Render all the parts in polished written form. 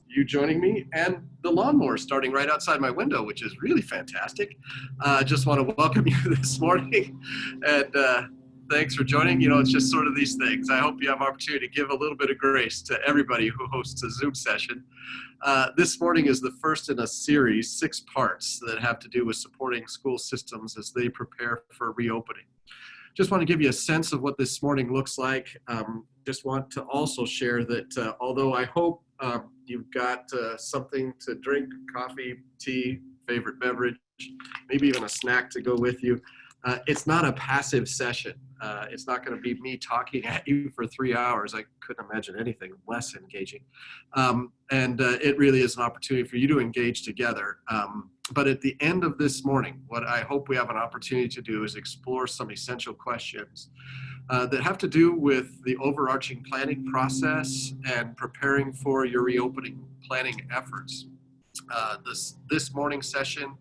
you joining me, and the lawnmower starting right outside my window, which is really fantastic. Just want to welcome you this morning, and thanks for joining. You know, it's just sort of these things. I hope you have opportunity to give a little bit of grace to everybody who hosts a Zoom session. This morning is the first in a series, 6 parts that have to do with supporting school systems as they prepare for reopening. Just want to give you a sense of what this morning looks like. Just want to also share that although I hope you've got something to drink, coffee, tea, favorite beverage, maybe even a snack to go with you, it's not a passive session. It's not going to be me talking at you for 3 hours. I couldn't imagine anything less engaging. It really is an opportunity for you to engage together. But at the end of this morning, what I hope we have an opportunity to do is explore some essential questions that have to do with the overarching planning process and preparing for your reopening planning efforts. This morning session,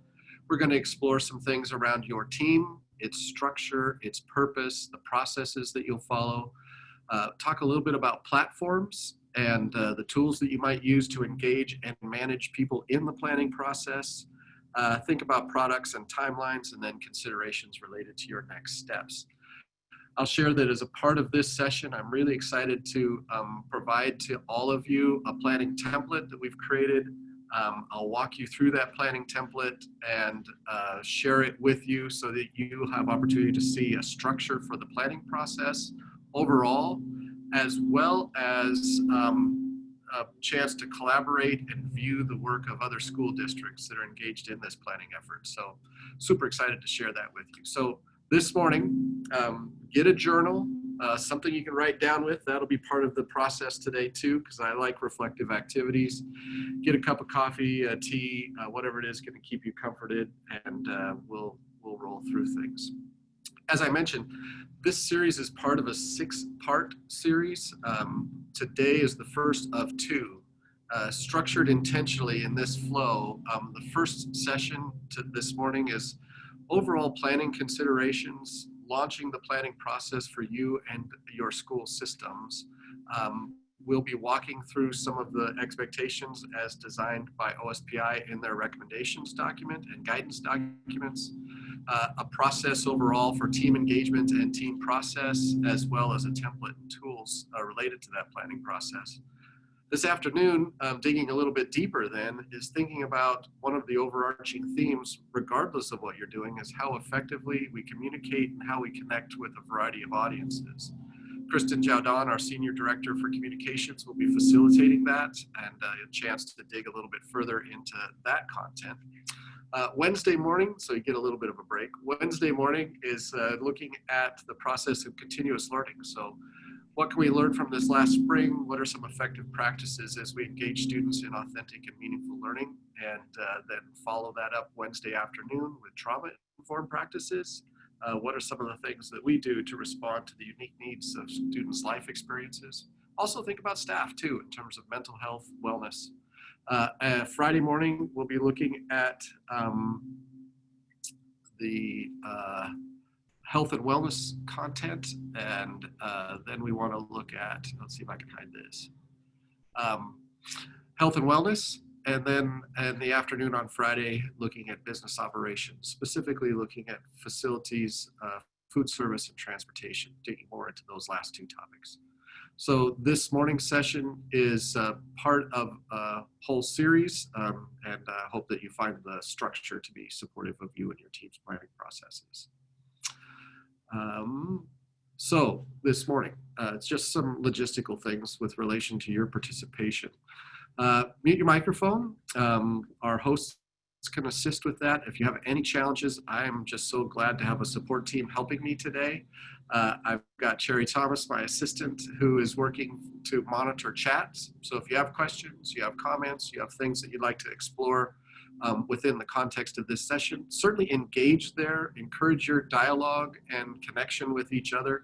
we're going to explore some things around your team, its structure, its purpose, the processes that you'll follow, talk a little bit about platforms and the tools that you might use to engage and manage people in the planning process, think about products and timelines, and then considerations related to your next steps. I'll share that as a part of this session, I'm really excited to provide to all of you a planning template that we've created. I'll walk you through that planning template and share it with you so that you have opportunity to see a structure for the planning process overall, as well as a chance to collaborate and view the work of other school districts that are engaged in this planning effort. So super excited to share that with you. So this morning, get a journal, something you can write down with. That'll be part of the process today too, because I like reflective activities. Get a cup of coffee, tea, whatever it is going to keep you comforted, and we'll roll through things. As I mentioned, this series is part of a 6-part series. Today is the first of 2, structured intentionally in this flow. The first session this morning is overall planning considerations, launching the planning process for you and your school systems. We'll be walking through some of the expectations as designed by OSPI in their recommendations document and guidance documents, a process overall for team engagement and team process, as well as a template and tools related to that planning process. This afternoon, digging a little bit deeper then, is thinking about one of the overarching themes, regardless of what you're doing, is how effectively we communicate and how we connect with a variety of audiences. Kristen Jowdon, our Senior Director for Communications, will be facilitating that, and a chance to dig a little bit further into that content. Wednesday morning, so you get a little bit of a break, Wednesday morning is looking at the process of continuous learning. So what can we learn from this last spring? What are some effective practices as we engage students in authentic and meaningful learning? And then follow that up Wednesday afternoon with trauma-informed practices. What are some of the things that we do to respond to the unique needs of students' life experiences? Also think about staff too, in terms of mental health, wellness. Friday morning, we'll be looking at the health and wellness content, and then we want to look at, let's see if I can hide this, health and wellness, and then in the afternoon on Friday, looking at business operations, specifically looking at facilities, food service, and transportation, digging more into those last 2 topics. So this morning's session is part of a whole series, and I hope that you find the structure to be supportive of you and your team's planning processes. So this morning, it's just some logistical things with relation to your participation. Mute your microphone. Our hosts can assist with that. If you have any challenges, I'm just so glad to have a support team helping me today. I've got Cherry Thomas, my assistant, who is working to monitor chats. So if you have questions, you have comments, you have things that you'd like to explore within the context of this session, certainly engage there, encourage your dialogue and connection with each other.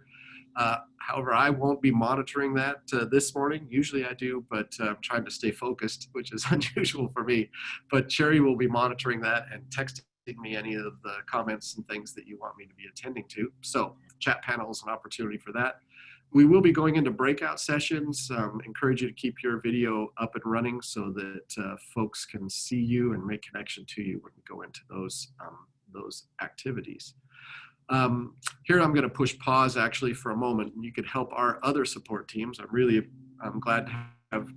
However, I won't be monitoring that this morning. Usually I do, but I'm trying to stay focused, which is unusual for me. But Cherry will be monitoring that and texting me any of the comments and things that you want me to be attending to. So chat panel is an opportunity for that. we will be going into breakout sessions. Encourage you to keep your video up and running so that folks can see you and make connection to you when we go into those activities. Here I'm going to push pause actually for a moment, and you could help our other support teams. I'm glad to have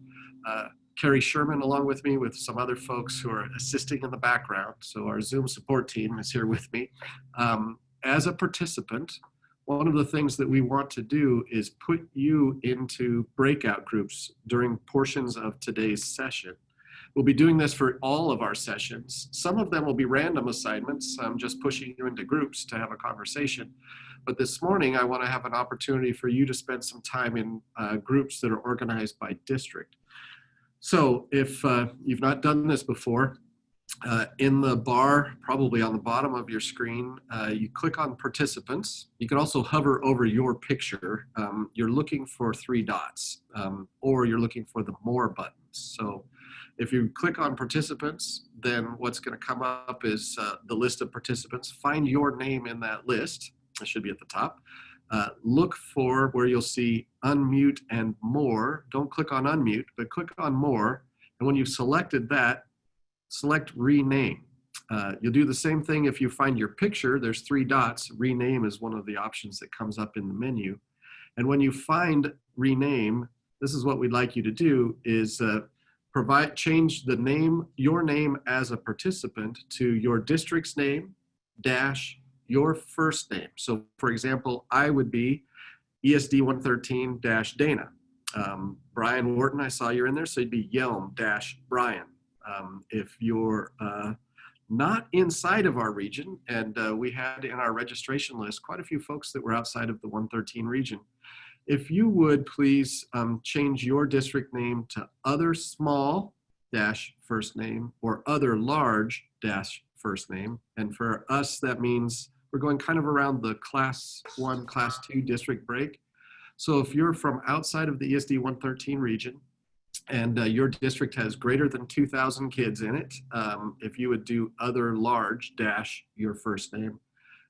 Carrie Sherman along with me with some other folks who are assisting in the background. So our Zoom support team is here with me. As a participant, one of the things that we want to do is put you into breakout groups during portions of today's session. We'll be doing this for all of our sessions. Some of them will be random assignments, just pushing you into groups to have a conversation. But this morning, I want to have an opportunity for you to spend some time in groups that are organized by district. So if you've not done this before, in the bar, probably on the bottom of your screen, you click on participants. You can also hover over your picture. You're looking for 3 dots, or you're looking for the more buttons. So if you click on participants, then what's going to come up is the list of participants. Find your name in that list. It should be at the top. Look for where you'll see unmute and more. Don't click on unmute, but click on more. And when you've selected that, select rename. You'll do the same thing if you find your picture. There's 3 dots. Rename is one of the options that comes up in the menu. And when you find rename, this is what we'd like you to do is change the name, your name as a participant to your district's name dash your first name. So for example, I would be ESD 113 dash Dana. Brian Wharton, I saw you're in there, so you'd be Yelm dash Brian. If you're not inside of our region, and we had in our registration list quite a few folks that were outside of the 113 region, if you would please change your district name to other small dash first name or other large dash first name. And for us, that means we're going kind of around the class 1, class 2 district break. So if you're from outside of the ESD 113 region, and your district has greater than 2,000 kids in it, if you would do other large dash your first name.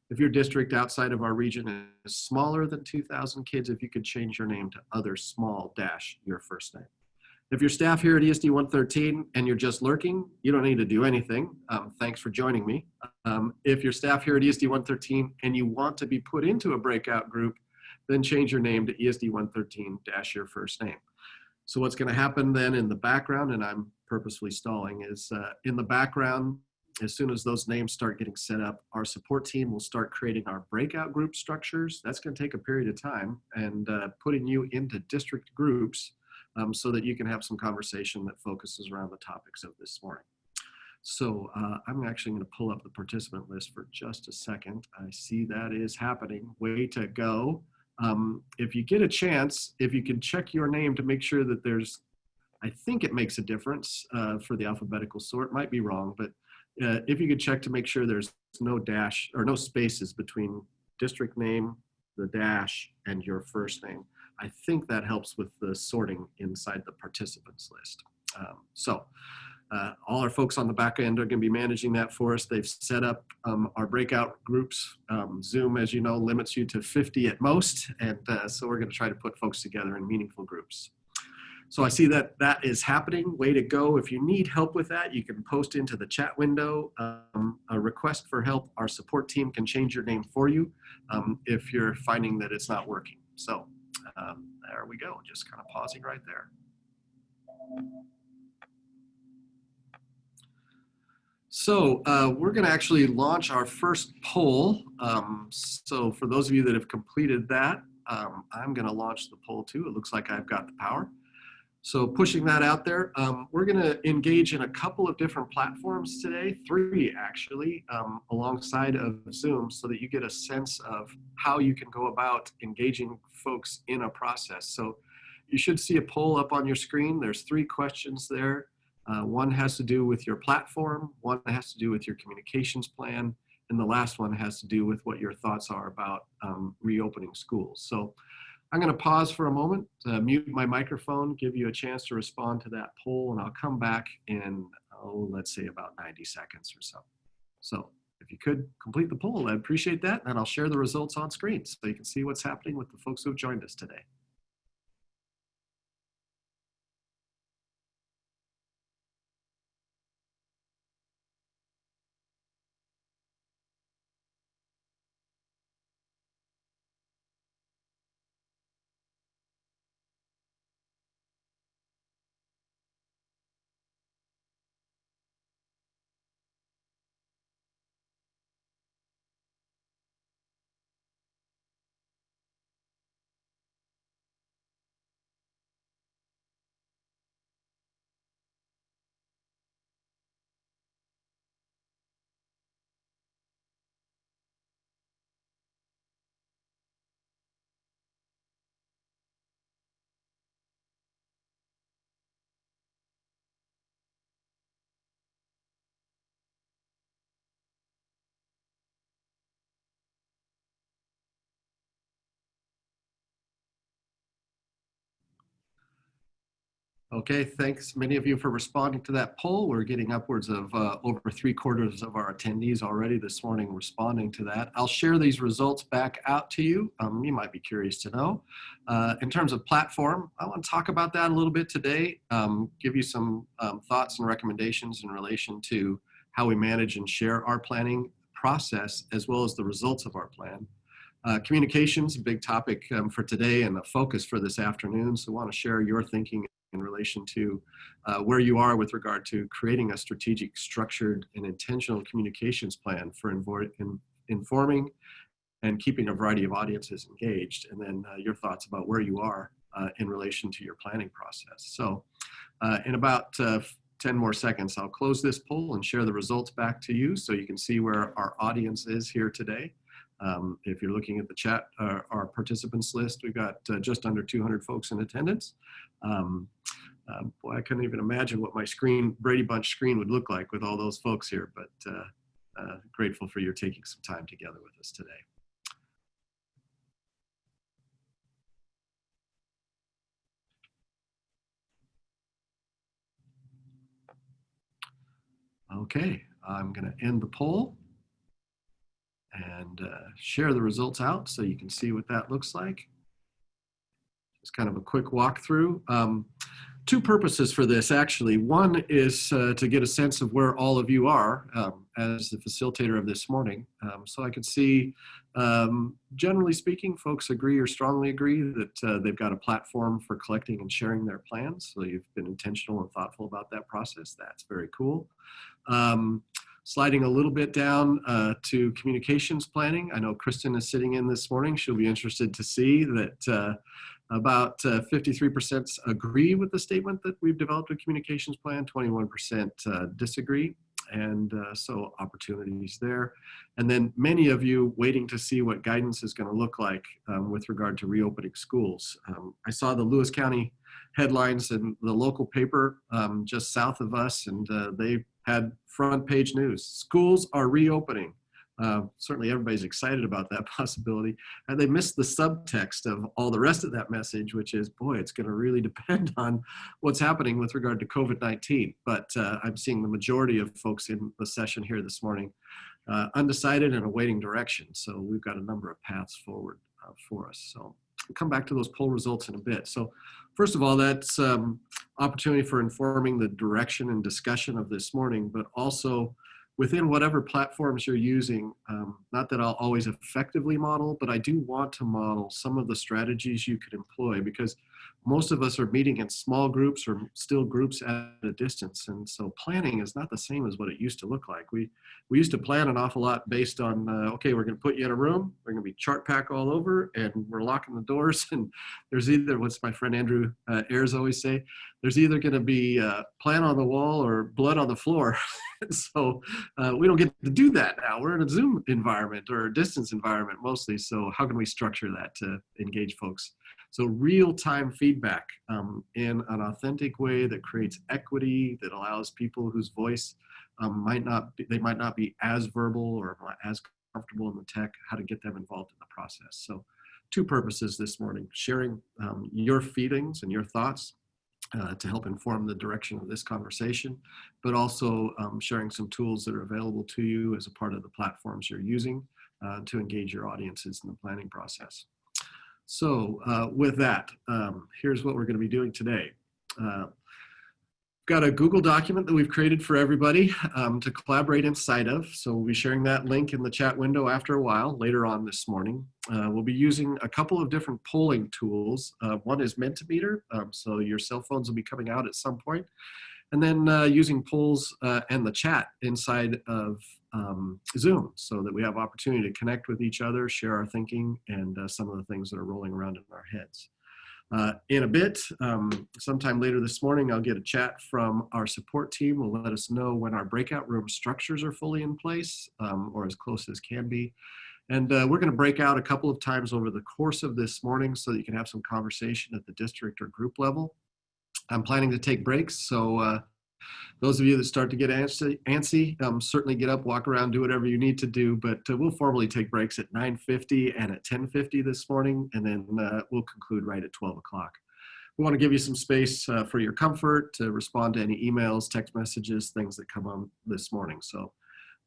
If your district outside of our region is smaller than 2,000 kids, if you could change your name to other small dash your first name. If you're staff here at ESD 113 and you're just lurking, you don't need to do anything. Thanks for joining me. If you're staff here at ESD 113 and you want to be put into a breakout group, then change your name to ESD 113 dash your first name. So what's going to happen then in the background, and I'm purposefully stalling, is in the background, as soon as those names start getting set up, our support team will start creating our breakout group structures. That's going to take a period of time, and putting you into district groups so that you can have some conversation that focuses around the topics of this morning. So I'm actually going to pull up the participant list for just a second. I see that is happening. Way to go. If you get a chance, if you can check your name to make sure that there's, I think it makes a difference for the alphabetical sort, might be wrong, but if you could check to make sure there's no dash or no spaces between district name, the dash, and your first name, I think that helps with the sorting inside the participants list. All our folks on the back end are going to be managing that for us. They've set up our breakout groups. Zoom, as you know, limits you to 50 at most, and so we're going to try to put folks together in meaningful groups. So I see that that is happening. Way to go. If you need help with that, you can post into the chat window a request for help. Our support team can change your name for you if you're finding that it's not working. So there we go. Just kind of pausing right there. So we're going to actually launch our first poll. So for those of you that have completed that, I'm going to launch the poll too. It looks like I've got the power. So pushing that out there, we're going to engage in a couple of different platforms today, 3 actually, alongside of Zoom, so that you get a sense of how you can go about engaging folks in a process. So you should see a poll up on your screen. There's 3 questions there. One has to do with your platform, one has to do with your communications plan, and the last one has to do with what your thoughts are about reopening schools. So I'm going to pause for a moment, mute my microphone, give you a chance to respond to that poll, and I'll come back in, let's say about 90 seconds or so. So if you could complete the poll, I'd appreciate that, and I'll share the results on screen so you can see what's happening with the folks who have joined us today. Okay, thanks many of you for responding to that poll. We're getting upwards of over 3/4 of our attendees already this morning responding to that. I'll share these results back out to you. You might be curious to know. In terms of platform, I want to talk about that a little bit today, give you some thoughts and recommendations in relation to how we manage and share our planning process as well as the results of our plan. Communications, a big topic for today and a focus for this afternoon. So I want to share your thinking in relation to where you are with regard to creating a strategic, structured, and intentional communications plan for informing and keeping a variety of audiences engaged, and then your thoughts about where you are in relation to your planning process. So in about 10 more seconds, I'll close this poll and share the results back to you so you can see where our audience is here today. If you're looking at the chat, our participants list, we've got just under 200 folks in attendance. Boy, I couldn't even imagine what my Brady Bunch screen would look like with all those folks here, but grateful for your taking some time together with us today. Okay, I'm going to end the poll and share the results out so you can see what that looks like. Just kind of a quick walkthrough. Two purposes for this, actually. One is to get a sense of where all of you are as the facilitator of this morning. So I could see, generally speaking, folks agree or strongly agree that they've got a platform for collecting and sharing their plans. So you've been intentional and thoughtful about that process. That's very cool. Sliding a little bit down to communications planning. I know Kristen is sitting in this morning. She'll be interested to see that about 53% agree with the statement that we've developed a communications plan, 21% disagree, and so opportunities there. And then many of you waiting to see what guidance is going to look like with regard to reopening schools. I saw the Lewis County headlines in the local paper just south of us, and they had front page news. Schools are reopening. Certainly everybody's excited about that possibility, and they missed the subtext of all the rest of that message, which is, boy, it's going to really depend on what's happening with regard to COVID-19. But I'm seeing the majority of folks in the session here this morning undecided and awaiting direction. So we've got a number of paths forward for us. So we'll come back to those poll results in a bit. So first of all, that's opportunity for informing the direction and discussion of this morning, but also within whatever platforms you're using, not that I'll always effectively model, but I do want to model some of the strategies you could employ, because most of us are meeting in small groups or still groups at a distance. And so planning is not the same as what it used to look like. We used to plan an awful lot based on, okay, we're going to put you in a room, we're going to be chart pack all over, and we're locking the doors. And there's either, what's my friend Andrew Ayers always say, there's either going to be plan on the wall or blood on the floor. So we don't get to do that now. We're in a Zoom environment or a distance environment mostly. So how can we structure that to engage folks? So real-time feedback in an authentic way that creates equity, that allows people whose voice might not be as verbal or as comfortable in the tech, how to get them involved in the process. So two purposes this morning: sharing your feelings and your thoughts to help inform the direction of this conversation, but also sharing some tools that are available to you as a part of the platforms you're using to engage your audiences in the planning process. So with that, here's what we're going to be doing today. Got a Google document that we've created for everybody to collaborate inside of. So we'll be sharing that link in the chat window after a while, later on this morning. We'll be using a couple of different polling tools. One is Mentimeter, so your cell phones will be coming out at some point. And then using polls and the chat inside of Zoom, so that we have opportunity to connect with each other, share our thinking, and some of the things that are rolling around in our heads. In a bit, sometime later this morning, I'll get a chat from our support team. Will let us know when our breakout room structures are fully in place, or as close as can be. And we're going to break out a couple of times over the course of this morning so that you can have some conversation at the district or group level. I'm planning to take breaks, so those of you that start to get antsy, certainly get up, walk around, do whatever you need to do, but we'll formally take breaks at 9:50 and at 10:50 this morning, and then we'll conclude right at 12 o'clock. We want to give you some space for your comfort to respond to any emails, text messages, things that come on this morning. So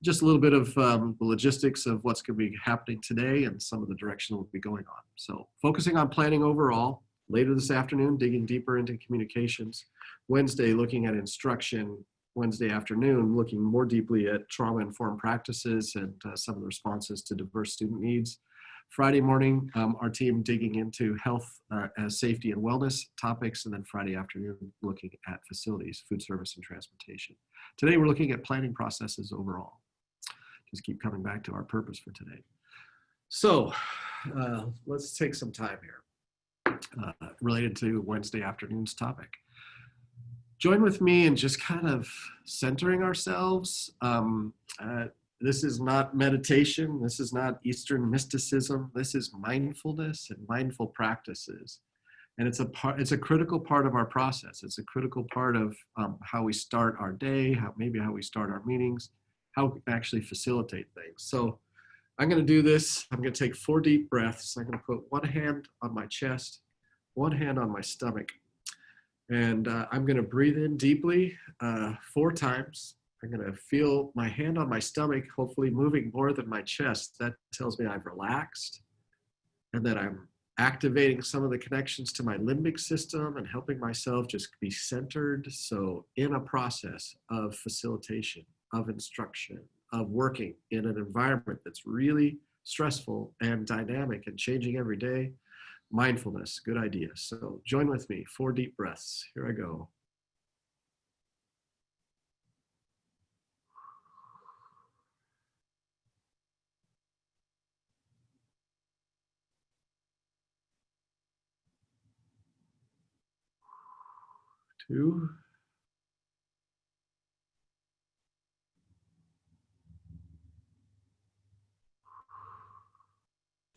just a little bit of the logistics of what's going to be happening today and some of the direction we'll be going on. So focusing on planning overall. Later this afternoon, digging deeper into communications. Wednesday, looking at instruction. Wednesday afternoon, looking more deeply at trauma-informed practices and some of the responses to diverse student needs. Friday morning, our team digging into health, safety, and wellness topics, and then Friday afternoon, looking at facilities, food service, and transportation. Today, we're looking at planning processes overall. Just keep coming back to our purpose for today. So let's take some time here related to Wednesday afternoon's topic. Join with me in just kind of centering ourselves. This is not meditation. This is not Eastern mysticism. This is mindfulness and mindful practices. And it's a critical part of our process. It's a critical part of how we start our day, maybe how we start our meetings, how we can actually facilitate things. So I'm going to do this. I'm going to take 4 deep breaths. I'm going to put one hand on my chest, one hand on my stomach. And I'm going to breathe in deeply 4 times. I'm going to feel my hand on my stomach, hopefully moving more than my chest. That tells me I've relaxed and that I'm activating some of the connections to my limbic system and helping myself just be centered. So in a process of facilitation, of instruction, of working in an environment that's really stressful and dynamic and changing every day, mindfulness, good idea. So join with me, 4 deep breaths. Here I go. Two.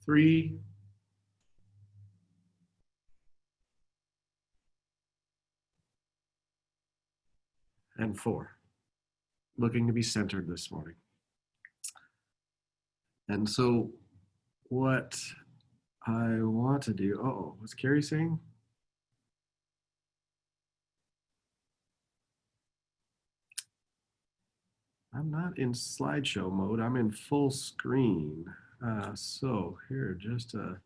3. And 4. Looking to be centered this morning. And so what I want to do, what's Carrie saying? I'm not in slideshow mode, I'm in full screen. So here, just a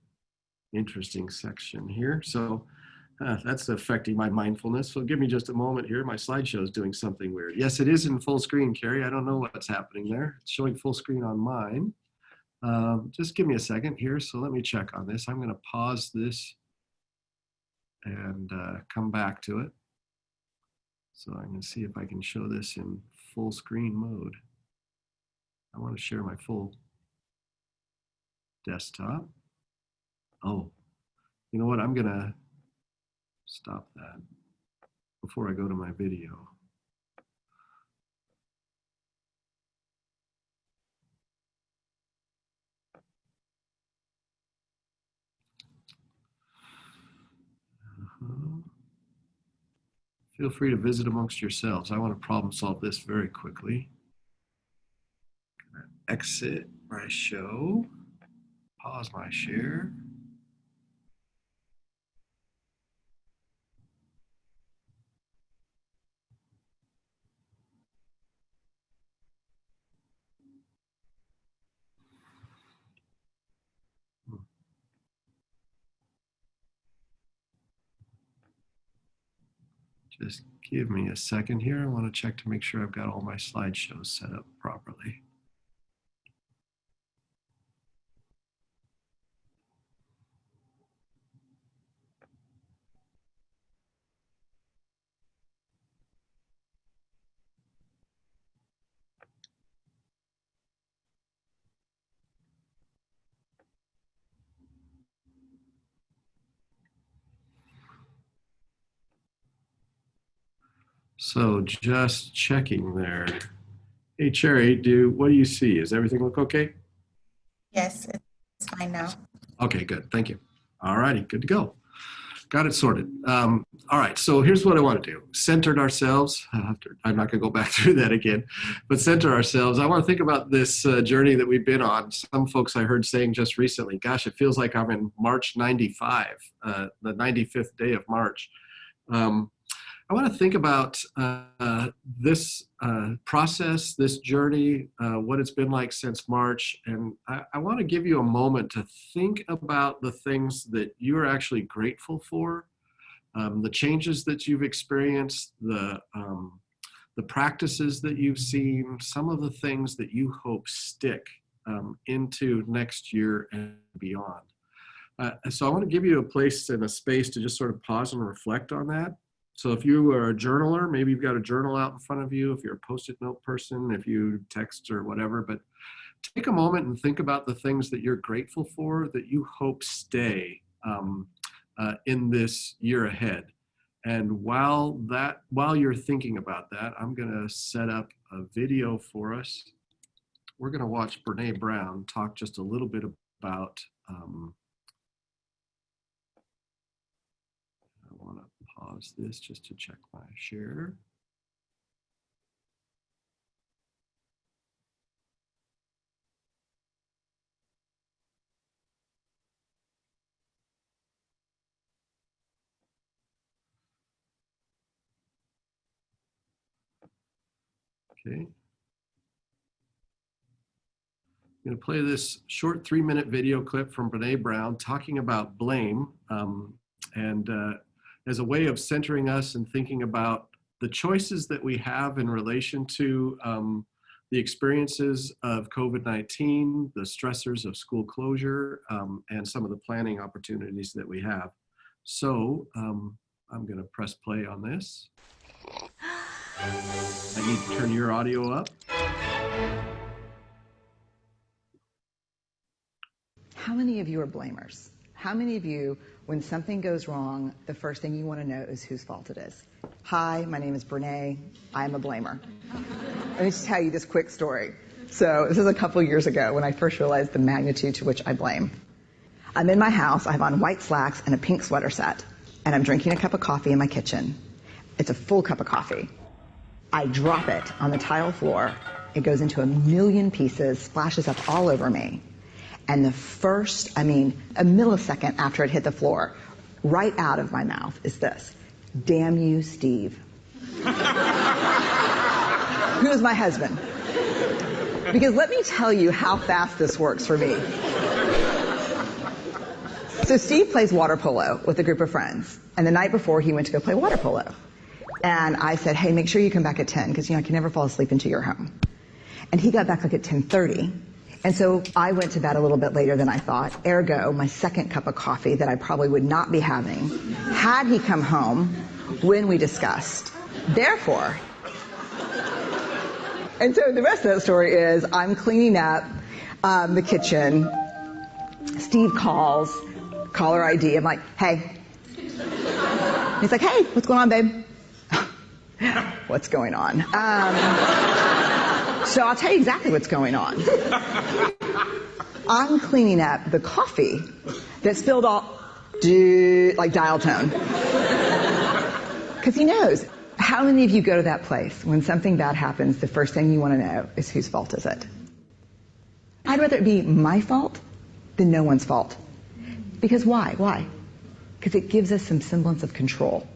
interesting section here. So that's affecting my mindfulness. So give me just a moment here. My slideshow is doing something weird. Yes, it is in full screen, Carrie. I don't know what's happening there. It's showing full screen on mine. Just give me a second here. So let me check on this. I'm going to pause this and come back to it. So I'm going to see if I can show this in full screen mode. I want to share my full desktop. Oh, you know what? I'm going to stop that before I go to my video. Feel free to visit amongst yourselves. I want to problem solve this very quickly. Exit my show, pause my share. Just give me a second here. I want to check to make sure I've got all my slideshows set up properly. So just checking there. Hey, Cherry, what do you see? Does everything look okay? Yes, it's fine now. Okay, good. Thank you. All righty, good to go. Got it sorted. All right, so here's what I want to do. Centered ourselves. I'm not going to go back through that again, but center ourselves. I want to think about this journey that we've been on. Some folks I heard saying just recently, gosh, it feels like I'm in March 95, the 95th day of March. I want to think about this process, this journey, what it's been like since March. And I want to give you a moment to think about the things that you're actually grateful for, the changes that you've experienced, the practices that you've seen, some of the things that you hope stick into next year and beyond. So I want to give you a place and a space to just sort of pause and reflect on that. So if you are a journaler, maybe you've got a journal out in front of you. If you're a Post-it note person, if you text or whatever, but take a moment and think about the things that you're grateful for that you hope stay in this year ahead. And while you're thinking about that, I'm going to set up a video for us. We're going to watch Brene Brown talk just a little bit about I want to pause this just to check my share. Okay. I'm going to play this short 3-minute video clip from Brene Brown talking about blame and as a way of centering us and thinking about the choices that we have in relation to the experiences of COVID-19, the stressors of school closure, and some of the planning opportunities that we have. So I'm going to press play on this. I need to turn your audio up. How many of you are blamers? How many of you, when something goes wrong, the first thing you want to know is whose fault it is? Hi, my name is Brene. I'm a blamer. Let me just tell you this quick story. So this is a couple years ago when I first realized the magnitude to which I blame. I'm in my house. I have on white slacks and a pink sweater set, and I'm drinking a cup of coffee in my kitchen. It's a full cup of coffee. I drop it on the tile floor. It goes into a million pieces, splashes up all over me. And the first, a millisecond after it hit the floor, right out of my mouth is this: damn you, Steve. Who is my husband? Because let me tell you how fast this works for me. So Steve plays water polo with a group of friends. And the night before, he went to go play water polo. And I said, hey, make sure you come back at 10, because I can never fall asleep until you're home. And he got back at 10:30. And so I went to bed a little bit later than I thought. Ergo, my second cup of coffee that I probably would not be having had he come home when we discussed. Therefore, and so the rest of that story is I'm cleaning up the kitchen. Steve calls, caller ID. I'm like, hey. He's like, hey, what's going on, babe? What's going on? So I'll tell you exactly what's going on. I'm cleaning up the coffee that spilled all like dial tone. Because he knows. How many of you go to that place when something bad happens, the first thing you want to know is whose fault is it? I'd rather it be my fault than no one's fault. Because why? Why? Because it gives us some semblance of control.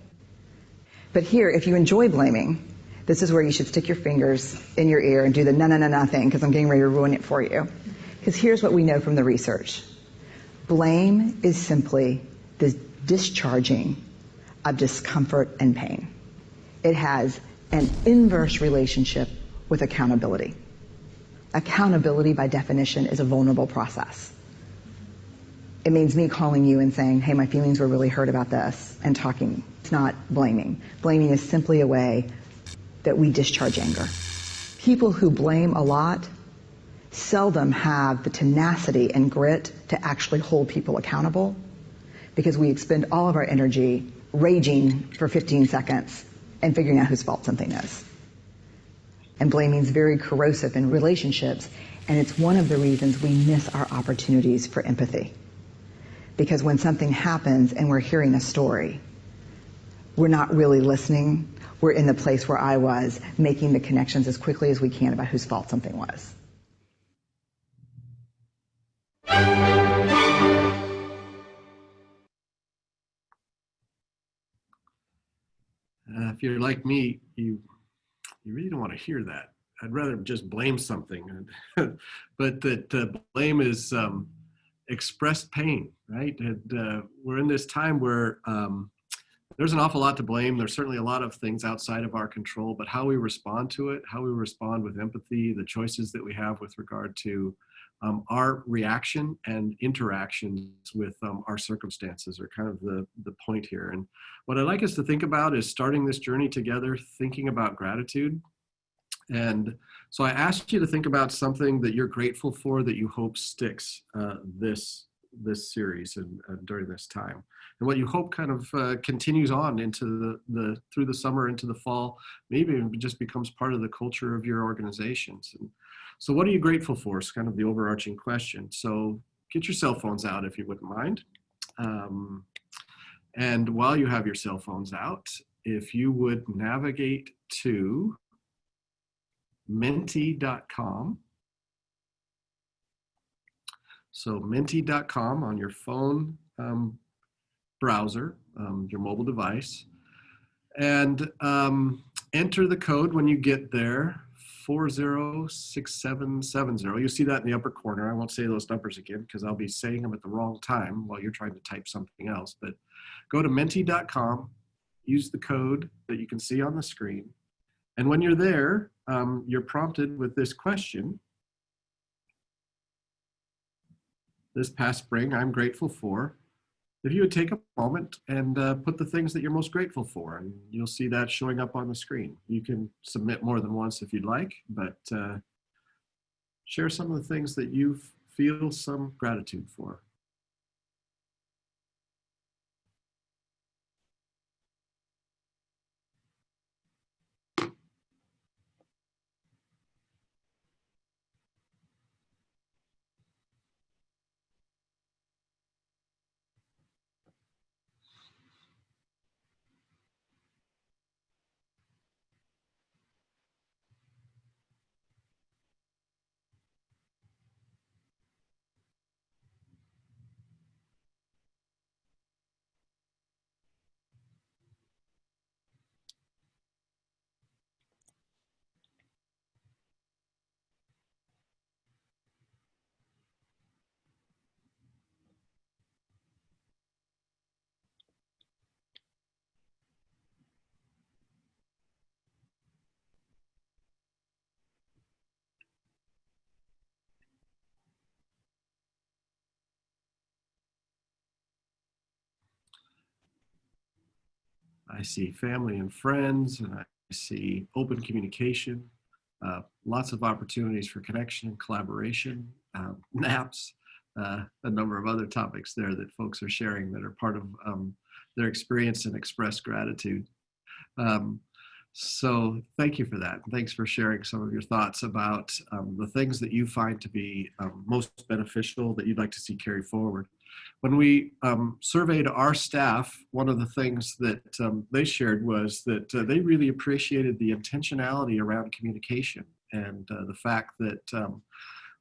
But here, if you enjoy blaming, this is where you should stick your fingers in your ear and do the na-na-na-na thing, because I'm getting ready to ruin it for you. Because here's what we know from the research. Blame is simply the discharging of discomfort and pain. It has an inverse relationship with accountability. Accountability, by definition, is a vulnerable process. It means me calling you and saying, hey, my feelings were really hurt about this, and talking. It's not blaming. Blaming is simply a way that we discharge anger. People who blame a lot seldom have the tenacity and grit to actually hold people accountable, because we expend all of our energy raging for 15 seconds and figuring out whose fault something is. And blaming is very corrosive in relationships, and it's one of the reasons we miss our opportunities for empathy. Because when something happens and we're hearing a story, we're not really listening. We're in the place where I was, making the connections as quickly as we can about whose fault something was. If you're like me, you really don't want to hear that. I'd rather just blame something. But that blame is expressed pain, right? And we're in this time where there's an awful lot to blame. There's certainly a lot of things outside of our control, but how we respond to it, how we respond with empathy, the choices that we have with regard to our reaction and interactions with our circumstances are kind of the point here. And what I'd like us to think about is starting this journey together, thinking about gratitude. And so I asked you to think about something that you're grateful for that you hope sticks this series and during this time, and what you hope kind of continues on into through the summer, into the fall, maybe it just becomes part of the culture of your organizations. And so what are you grateful for is kind of the overarching question. So get your cell phones out if you wouldn't mind. And while you have your cell phones out, if you would navigate to menti.com. So menti.com on your phone browser, your mobile device, and enter the code when you get there, 406770. You'll see that in the upper corner. I won't say those numbers again because I'll be saying them at the wrong time while you're trying to type something else. But go to menti.com, use the code that you can see on the screen. And when you're there, you're prompted with this question. This past spring, I'm grateful for. If you would take a moment and put the things that you're most grateful for, and you'll see that showing up on the screen. You can submit more than once if you'd like, but share some of the things that you feel some gratitude for. I see family and friends, and I see open communication, lots of opportunities for connection and collaboration, naps, a number of other topics there that folks are sharing that are part of their experience and express gratitude. So thank you for that. Thanks for sharing some of your thoughts about the things that you find to be most beneficial that you'd like to see carry forward. When we surveyed our staff, one of the things that they shared was that they really appreciated the intentionality around communication and the fact that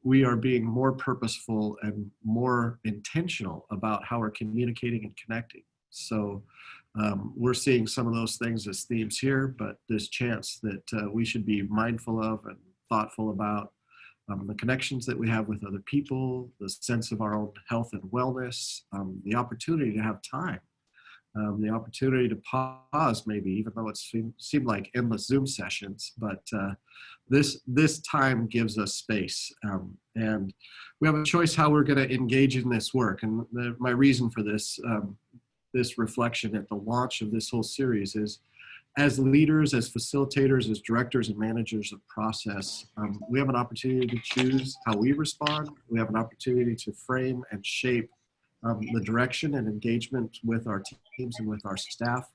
we are being more purposeful and more intentional about how we're communicating and connecting. So we're seeing some of those things as themes here, but this chance that we should be mindful of and thoughtful about the connections that we have with other people, the sense of our own health and wellness, the opportunity to have time, the opportunity to pause maybe, even though it seemed like endless Zoom sessions, but this time gives us space. And we have a choice how we're gonna engage in this work. And my reason for this, this reflection at the launch of this whole series is, as leaders, as facilitators, as directors and managers of process, we have an opportunity to choose how we respond. We have an opportunity to frame and shape the direction and engagement with our teams and with our staff.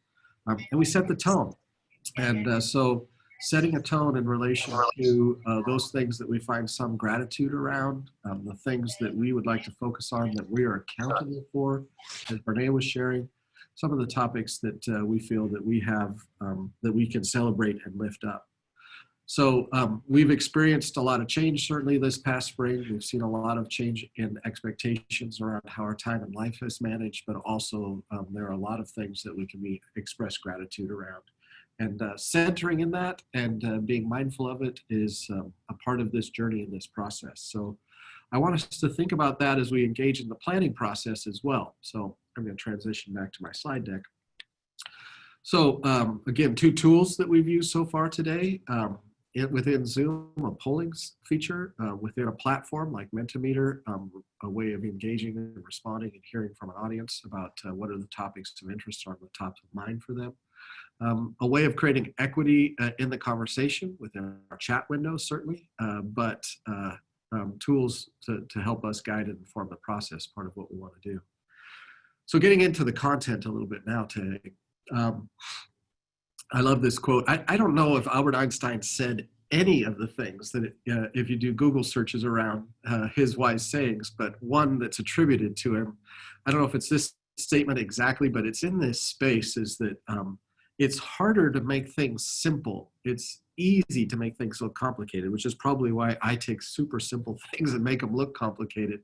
And we set the tone. And so setting a tone in relation to those things that we find some gratitude around, the things that we would like to focus on that we are accountable for, as Brene was sharing, some of the topics that we feel that we have, that we can celebrate and lift up. So we've experienced a lot of change, certainly this past spring. We've seen a lot of change in expectations around how our time in life is managed, but also there are a lot of things that we can express gratitude around. And centering in that and being mindful of it is a part of this journey in this process. So I want us to think about that as we engage in the planning process as well. So I'm going to transition back to my slide deck. So again, 2 tools that we've used so far today. Within Zoom, a polling feature, within a platform like Mentimeter, a way of engaging and responding and hearing from an audience about what are the topics of interest or the top of mind for them. A way of creating equity in the conversation within our chat window, certainly, but tools to help us guide and inform the process, part of what we want to do. So getting into the content a little bit now today. I love this quote. I don't know if Albert Einstein said any of the things that if you do Google searches around his wise sayings, but one that's attributed to him, I don't know if it's this statement exactly, but it's in this space, is that it's harder to make things simple. It's easy to make things so complicated, which is probably why I take super simple things and make them look complicated.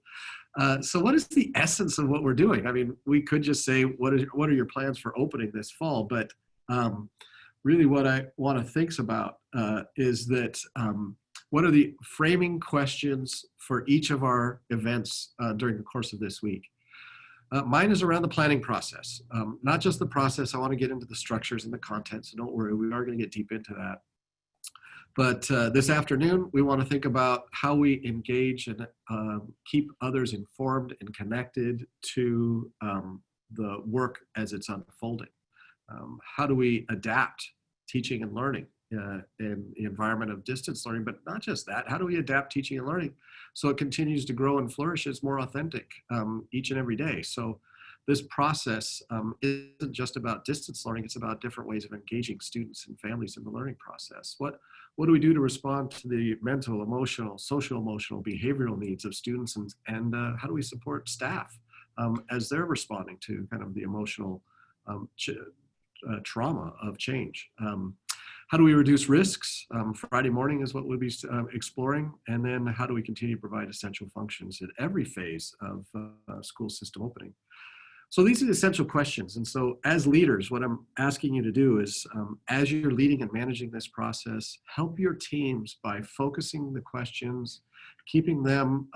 So what is the essence of what we're doing? I mean, we could just say, what are your plans for opening this fall? But really what I want to think about is that what are the framing questions for each of our events during the course of this week? Mine is around the planning process, not just the process. I want to get into the structures and the content, so don't worry, we are going to get deep into that. But this afternoon, we want to think about how we engage and keep others informed and connected to the work as it's unfolding. How do we adapt teaching and learning in the environment of distance learning? But not just that, how do we adapt teaching and learning so it continues to grow and flourish as more authentic each and every day? So this process isn't just about distance learning, it's about different ways of engaging students and families in the learning process. What do we do to respond to the mental, emotional, social emotional, behavioral needs of students, and how do we support staff as they're responding to kind of the emotional trauma of change? How do we reduce risks? Friday morning is what we'll be exploring. And then how do we continue to provide essential functions at every phase of school system opening? So these are the essential questions. And so as leaders, what I'm asking you to do is, as you're leading and managing this process, help your teams by focusing the questions, keeping them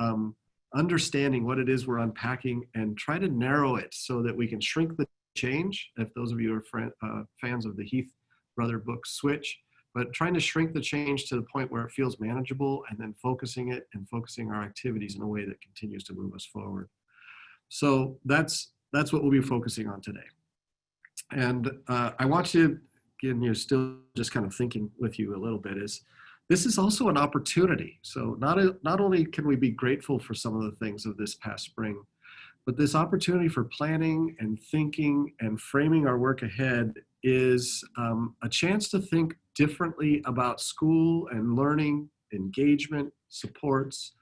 understanding what it is we're unpacking, and try to narrow it so that we can shrink the change. If those of you are fans of the Heath Brother book, Switch, but trying to shrink the change to the point where it feels manageable, and then focusing it and focusing our activities in a way that continues to move us forward. So that's what we'll be focusing on today. And I want you, again, you're still just kind of thinking with you a little bit, is this is also an opportunity. So not only can we be grateful for some of the things of this past spring, but this opportunity for planning and thinking and framing our work ahead is a chance to think differently about school and learning, engagement, supports,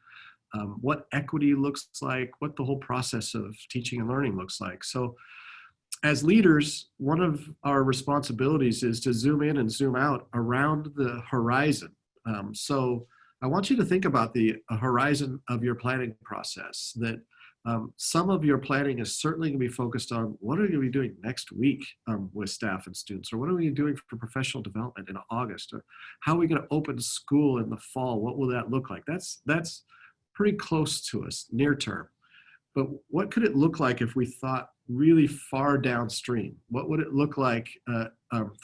what equity looks like, what the whole process of teaching and learning looks like. So as leaders, one of our responsibilities is to zoom in and zoom out around the horizon. So I want you to think about the horizon of your planning process, that some of your planning is certainly going to be focused on what are we going to be doing next week with staff and students, or what are we doing for professional development in August, or how are we going to open school in the fall? What will that look like? That's pretty close to us, near term. But what could it look like if we thought really far downstream? What would it look like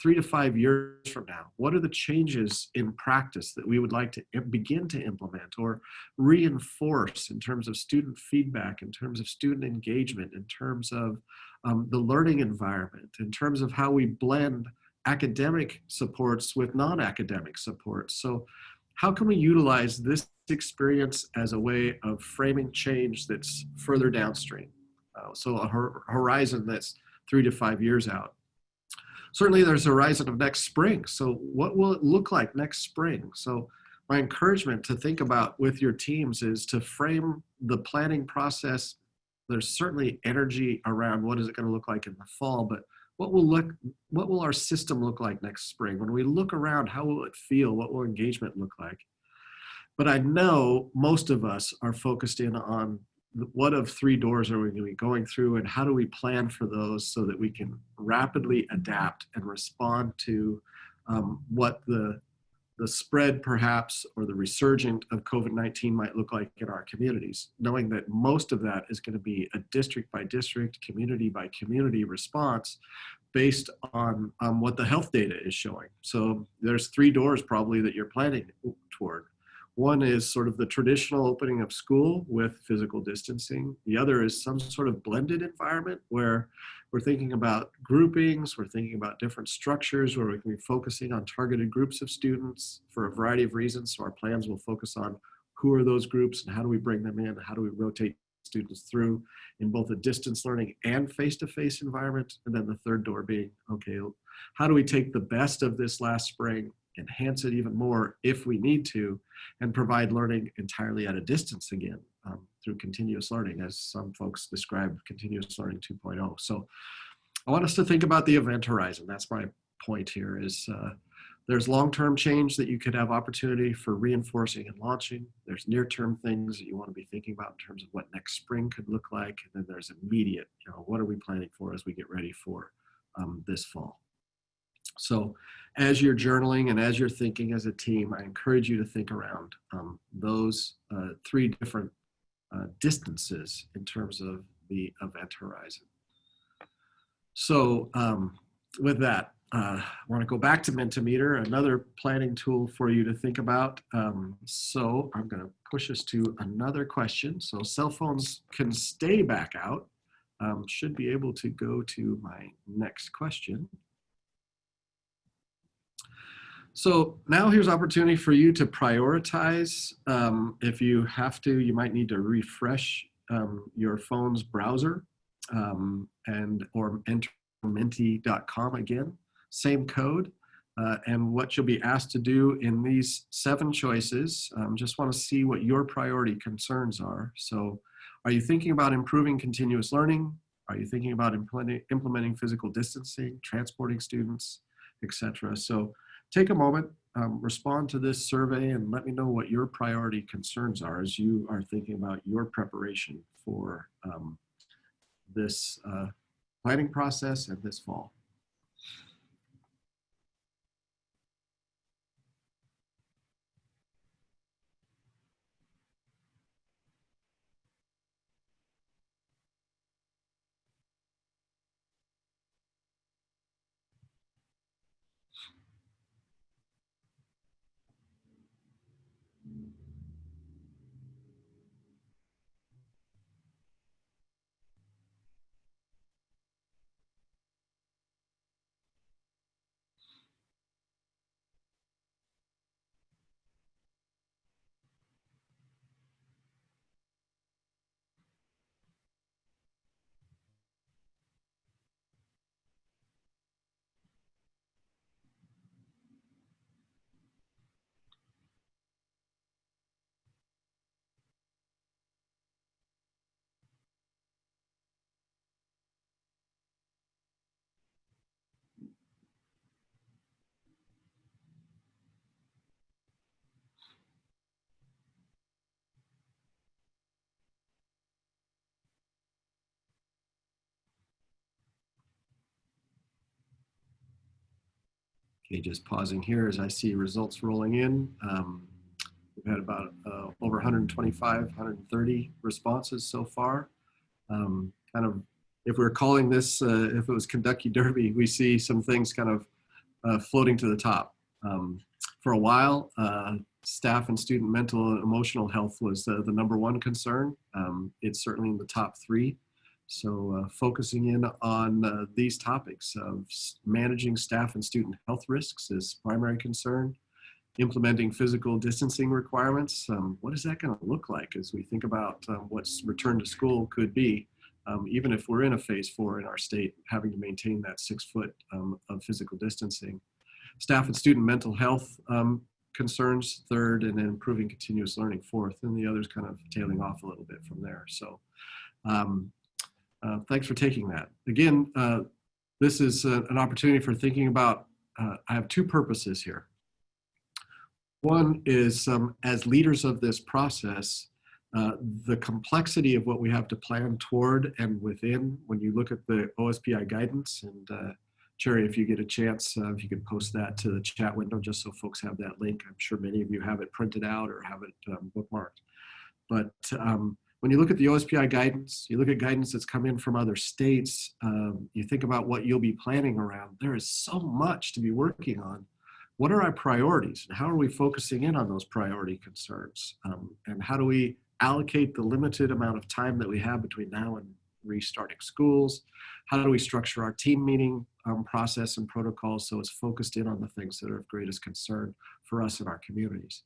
3 to 5 years from now? What are the changes in practice that we would like to begin to implement or reinforce in terms of student feedback, in terms of student engagement, in terms of the learning environment, in terms of how we blend academic supports with non-academic supports? So how can we utilize this experience as a way of framing change that's further downstream? So a horizon that's 3 to 5 years out. Certainly there's a horizon of next spring. So what will it look like next spring? So my encouragement to think about with your teams is to frame the planning process. There's certainly energy around what is it going to look like in the fall, but what will our system look like next spring? When we look around, how will it feel? What will engagement look like? But I know most of us are focused in on what of three doors are we going to be going through, and how do we plan for those so that we can rapidly adapt and respond to what the spread perhaps, or the resurgent of COVID-19 might look like in our communities, knowing that most of that is going to be a district by district, community by community response based on what the health data is showing. So there's three doors probably that you're planning toward. One is sort of the traditional opening of school with physical distancing. The other is some sort of blended environment where we're thinking about groupings, we're thinking about different structures where we can be focusing on targeted groups of students for a variety of reasons. So our plans will focus on who are those groups and how do we bring them in, how do we rotate students through in both a distance learning and face-to-face environment. And then the third door being, okay, how do we take the best of this last spring, enhance it even more if we need to, and provide learning entirely at a distance again through continuous learning, as some folks describe continuous learning 2.0. So I want us to think about the event horizon. That's my point here is there's long-term change that you could have opportunity for reinforcing and launching. There's near-term things that you want to be thinking about in terms of what next spring could look like. And then there's immediate, what are we planning for as we get ready for this fall? So as you're journaling and as you're thinking as a team, I encourage you to think around those three different distances in terms of the event horizon. So with that, I want to go back to Mentimeter, another planning tool for you to think about. So I'm going to push us to another question. So cell phones can stay back out. Should be able to go to my next question. So now here's opportunity for you to prioritize. If you have to, you might need to refresh your phone's browser or enter menti.com again, same code. And what you'll be asked to do in these 7 choices, just want to see what your priority concerns are. So are you thinking about improving continuous learning? Are you thinking about implementing physical distancing, transporting students, etc.? So take a moment, respond to this survey, and let me know what your priority concerns are as you are thinking about your preparation for this planning process and this fall. Okay, just pausing here as I see results rolling in. We've had about over 125, 130 responses so far. Kind of, if we're calling this, if it was Kentucky Derby, we see some things kind of floating to the top. For a while, staff and student mental and emotional health was the #1 concern. It's certainly in the top 3. So focusing in on these topics of managing staff and student health risks is primary concern. Implementing physical distancing requirements, what is that going to look like as we think about what return to school could be? even if we're in a phase 4 in our state, having to maintain that 6 foot of physical distancing. Staff and student mental health concerns, third, and then improving continuous learning, fourth, and the others kind of tailing off a little bit from there. So thanks for taking that. Again, this is an opportunity for thinking about, I have two purposes here. One is, as leaders of this process, the complexity of what we have to plan toward and within, when you look at the OSPI guidance, and Cherry, if you get a chance, if you could post that to the chat window just so folks have that link. I'm sure many of you have it printed out or have it bookmarked. But when you look at the OSPI guidance, you look at guidance that's come in from other states, you think about what you'll be planning around, there is so much to be working on. What are our priorities, and how are we focusing in on those priority concerns? And how do we allocate the limited amount of time that we have between now and restarting schools? How do we structure our team meeting process and protocols so it's focused in on the things that are of greatest concern for us and our communities?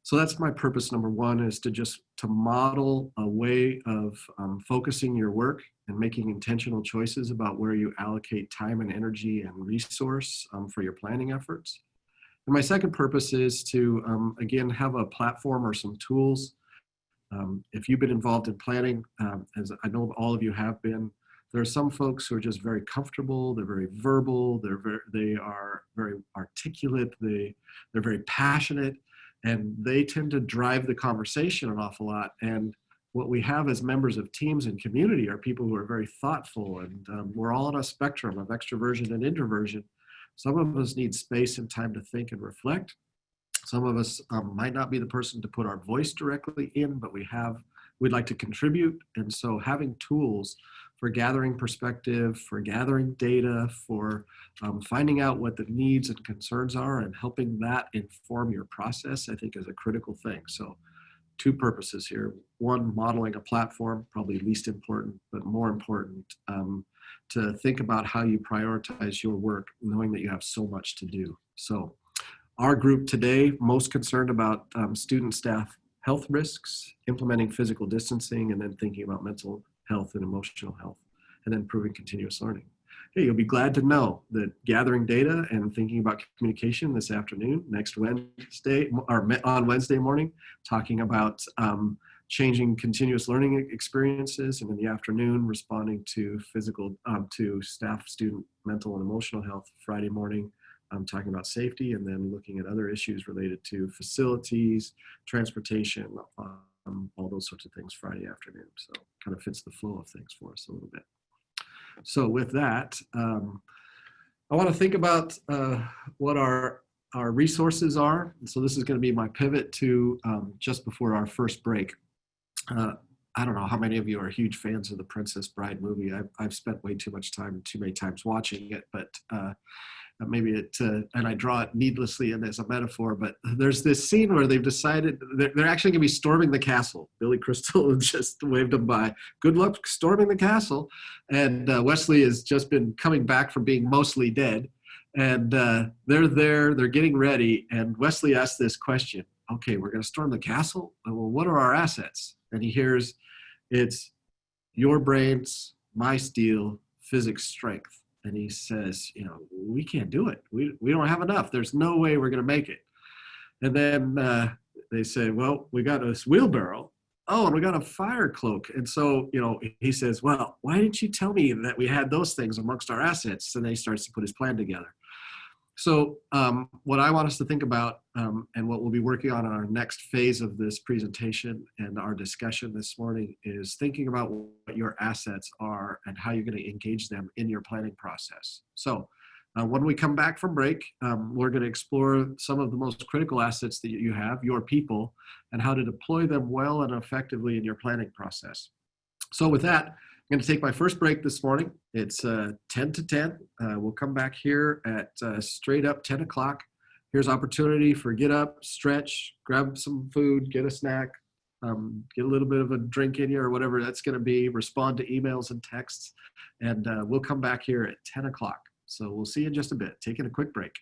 So that's my purpose number one, is to model a way of focusing your work and making intentional choices about where you allocate time and energy and resource for your planning efforts. And my second purpose is to, again, have a platform or some tools. If you've been involved in planning, as I know all of you have been, there are some folks who are just very comfortable, they're very verbal, they are very articulate, they're very passionate, and they tend to drive the conversation an awful lot. And what we have as members of teams and community are people who are very thoughtful, and we're all on a spectrum of extroversion and introversion. Some of us need space and time to think and reflect. Some of us might not be the person to put our voice directly in, but we'd like to contribute. And so having tools for gathering perspective, for gathering data, for finding out what the needs and concerns are and helping that inform your process, I think is a critical thing. So two purposes here. One, modeling a platform, probably least important, but more important, to think about how you prioritize your work, knowing that you have so much to do. So our group today, most concerned about student staff health risks, implementing physical distancing, and then thinking about mental health and emotional health, and then improving continuous learning. Hey, you'll be glad to know that gathering data and thinking about communication this afternoon, next Wednesday, or on Wednesday morning, talking about changing continuous learning experiences, and in the afternoon, responding to to staff, student, mental, and emotional health. Friday morning, talking about safety, and then looking at other issues related to facilities, transportation, all those sorts of things Friday afternoon. So kind of fits the flow of things for us a little bit. So with that, I want to think about what our resources are. And so this is going to be my pivot to just before our first break. I don't know how many of you are huge fans of the Princess Bride movie. I've spent way too much time, too many times watching it, but maybe and I draw it needlessly in as a metaphor, but there's this scene where they've decided they're actually going to be storming the castle. Billy Crystal just waved them by. Good luck storming the castle. And Wesley has just been coming back from being mostly dead. And they're there, they're getting ready. And Wesley asks this question, okay, we're going to storm the castle? Well, what are our assets? And he hears, it's your brains, my steel, physics strength. And he says, we can't do it. We don't have enough. There's no way we're going to make it. And then they say, well, we got this wheelbarrow. Oh, and we got a fire cloak. And so, he says, well, why didn't you tell me that we had those things amongst our assets? And then he starts to put his plan together. So what I want us to think about, and what we'll be working on in our next phase of this presentation and our discussion this morning, is thinking about what your assets are and how you're going to engage them in your planning process. So when we come back from break, we're going to explore some of the most critical assets that you have, your people, and how to deploy them well and effectively in your planning process. So with that, I'm going to take my first break this morning. It's 10 to 10. We'll come back here at straight up 10 o'clock. Here's opportunity for get up, stretch, grab some food, get a snack, get a little bit of a drink in you or whatever that's going to be, respond to emails and texts, and we'll come back here at 10 o'clock. So we'll see you in just a bit. Taking a quick break.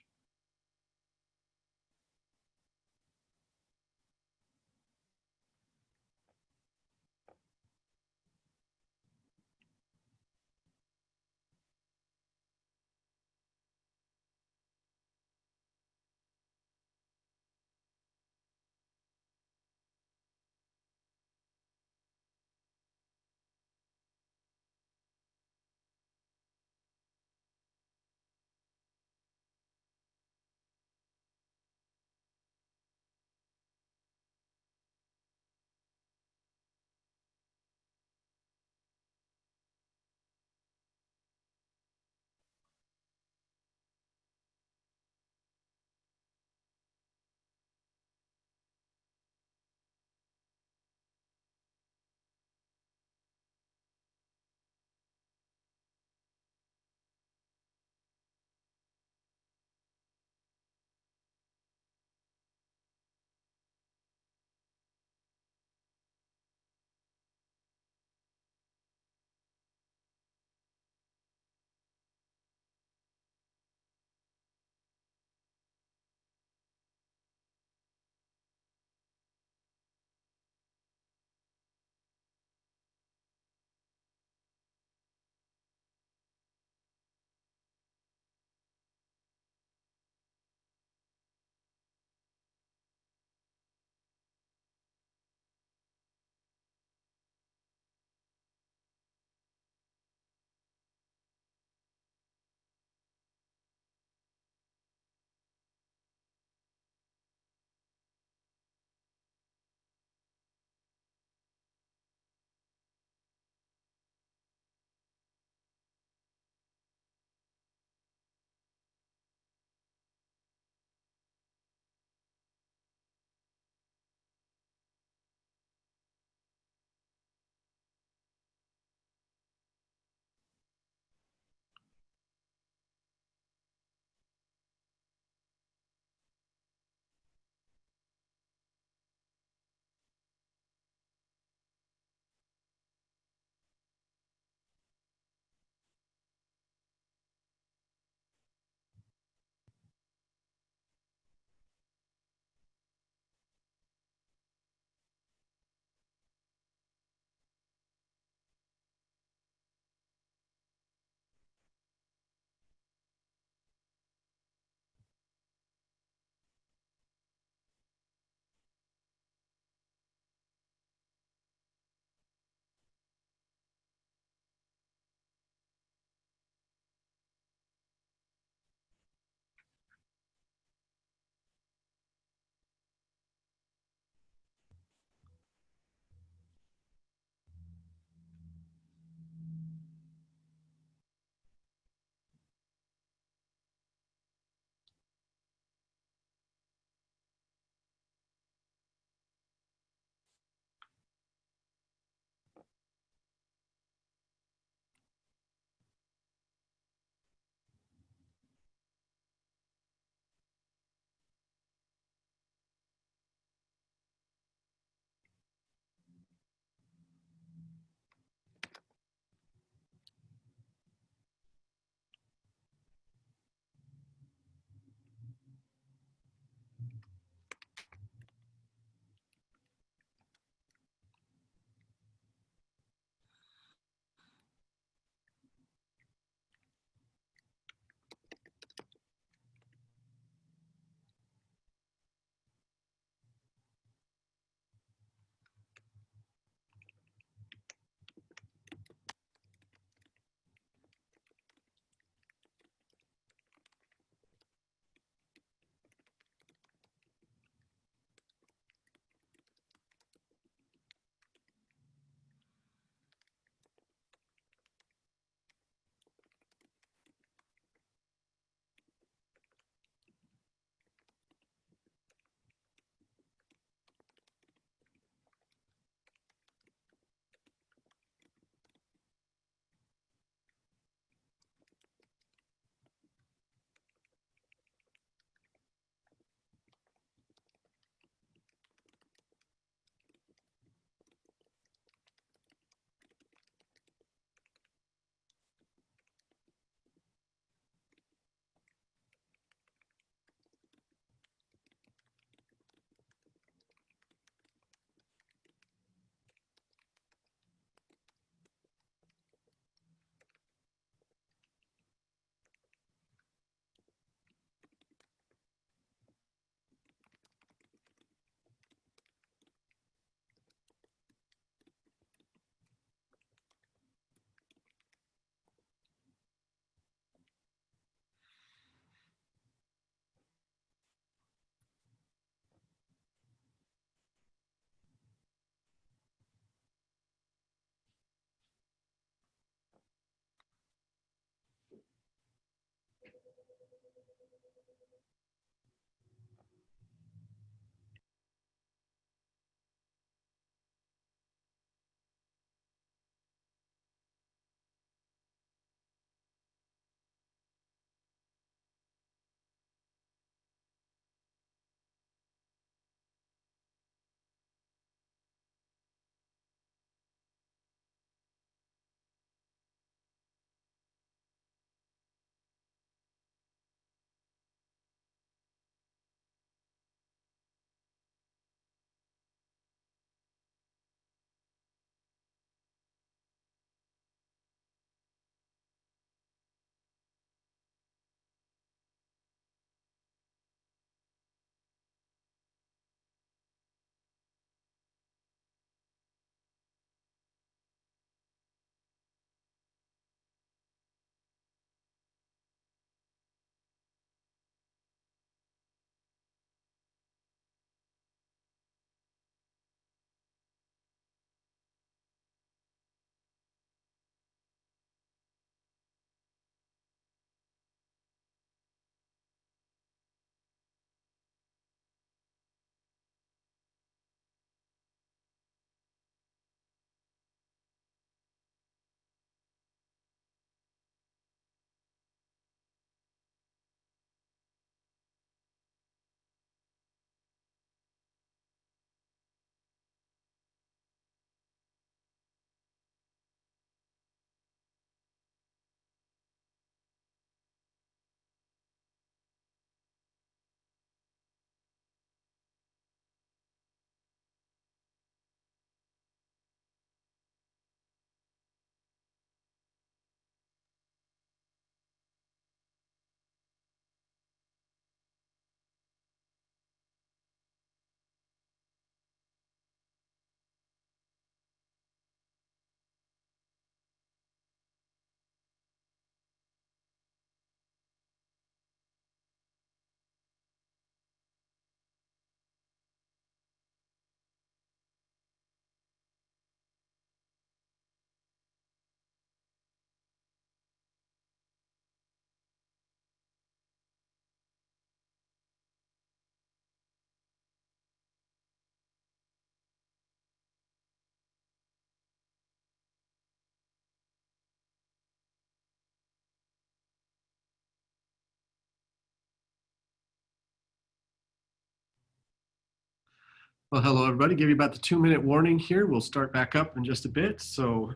Well, hello, everybody. Give you about the 2-minute warning here. We'll start back up in just a bit. So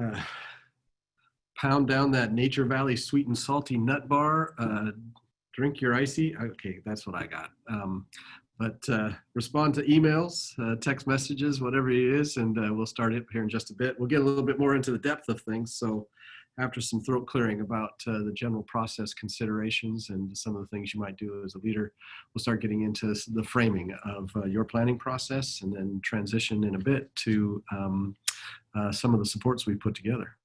uh, pound down that Nature Valley sweet and salty nut bar. Drink your icy. Okay, that's what I got. But respond to emails, text messages, whatever it is, and we'll start it here in just a bit. We'll get a little bit more into the depth of things. So after some throat clearing about the general process considerations and some of the things you might do as a leader, we'll start getting into the framing of your planning process and then transition in a bit to some of the supports we put together.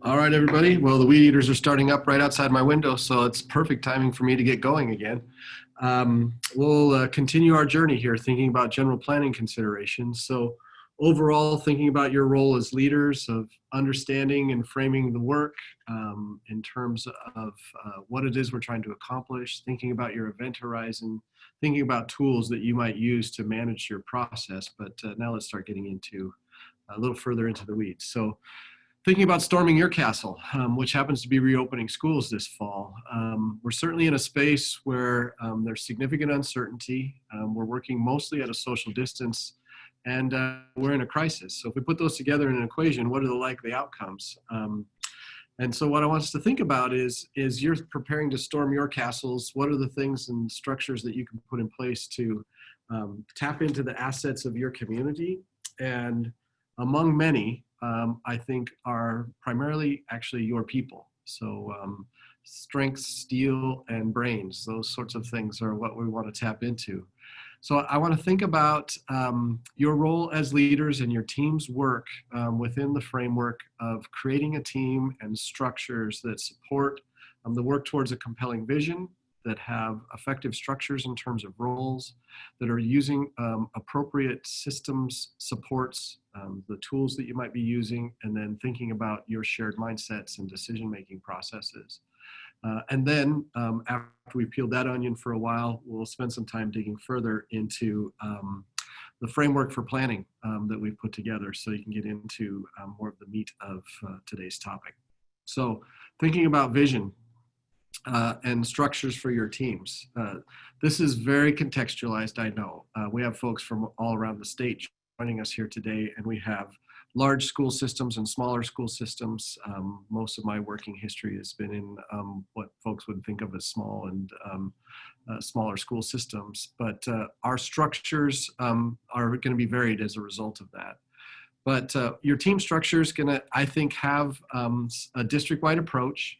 All right, everybody. Well, the weed eaters are starting up right outside my window, so it's perfect timing for me to get going again. We'll continue our journey here, thinking about general planning considerations. So overall, thinking about your role as leaders of understanding and framing the work in terms of what it is we're trying to accomplish, thinking about your event horizon, thinking about tools that you might use to manage your process. But now let's start getting into a little further into the weeds. So thinking about storming your castle, which happens to be reopening schools this fall. We're certainly in a space where there's significant uncertainty. We're working mostly at a social distance, and we're in a crisis. So if we put those together in an equation, what are the likely outcomes? And so what I want us to think about is you're preparing to storm your castles. What are the things and structures that you can put in place to tap into the assets of your community? And among many, I think are primarily actually your people. So strengths, steel, and brains, those sorts of things are what we want to tap into. So I want to think about your role as leaders and your team's work within the framework of creating a team and structures that support the work towards a compelling vision, that have effective structures in terms of roles, that are using appropriate systems, supports, the tools that you might be using, and then thinking about your shared mindsets and decision-making processes. And then after we've peeled that onion for a while, we'll spend some time digging further into the framework for planning that we've put together so you can get into more of the meat of today's topic. So thinking about vision, and structures for your teams. This is very contextualized, I know. We have folks from all around the state joining us here today, and we have large school systems and smaller school systems. Most of my working history has been in what folks would think of as small and smaller school systems, but our structures are going to be varied as a result of that. But your team structure is going to, I think, have a district-wide approach.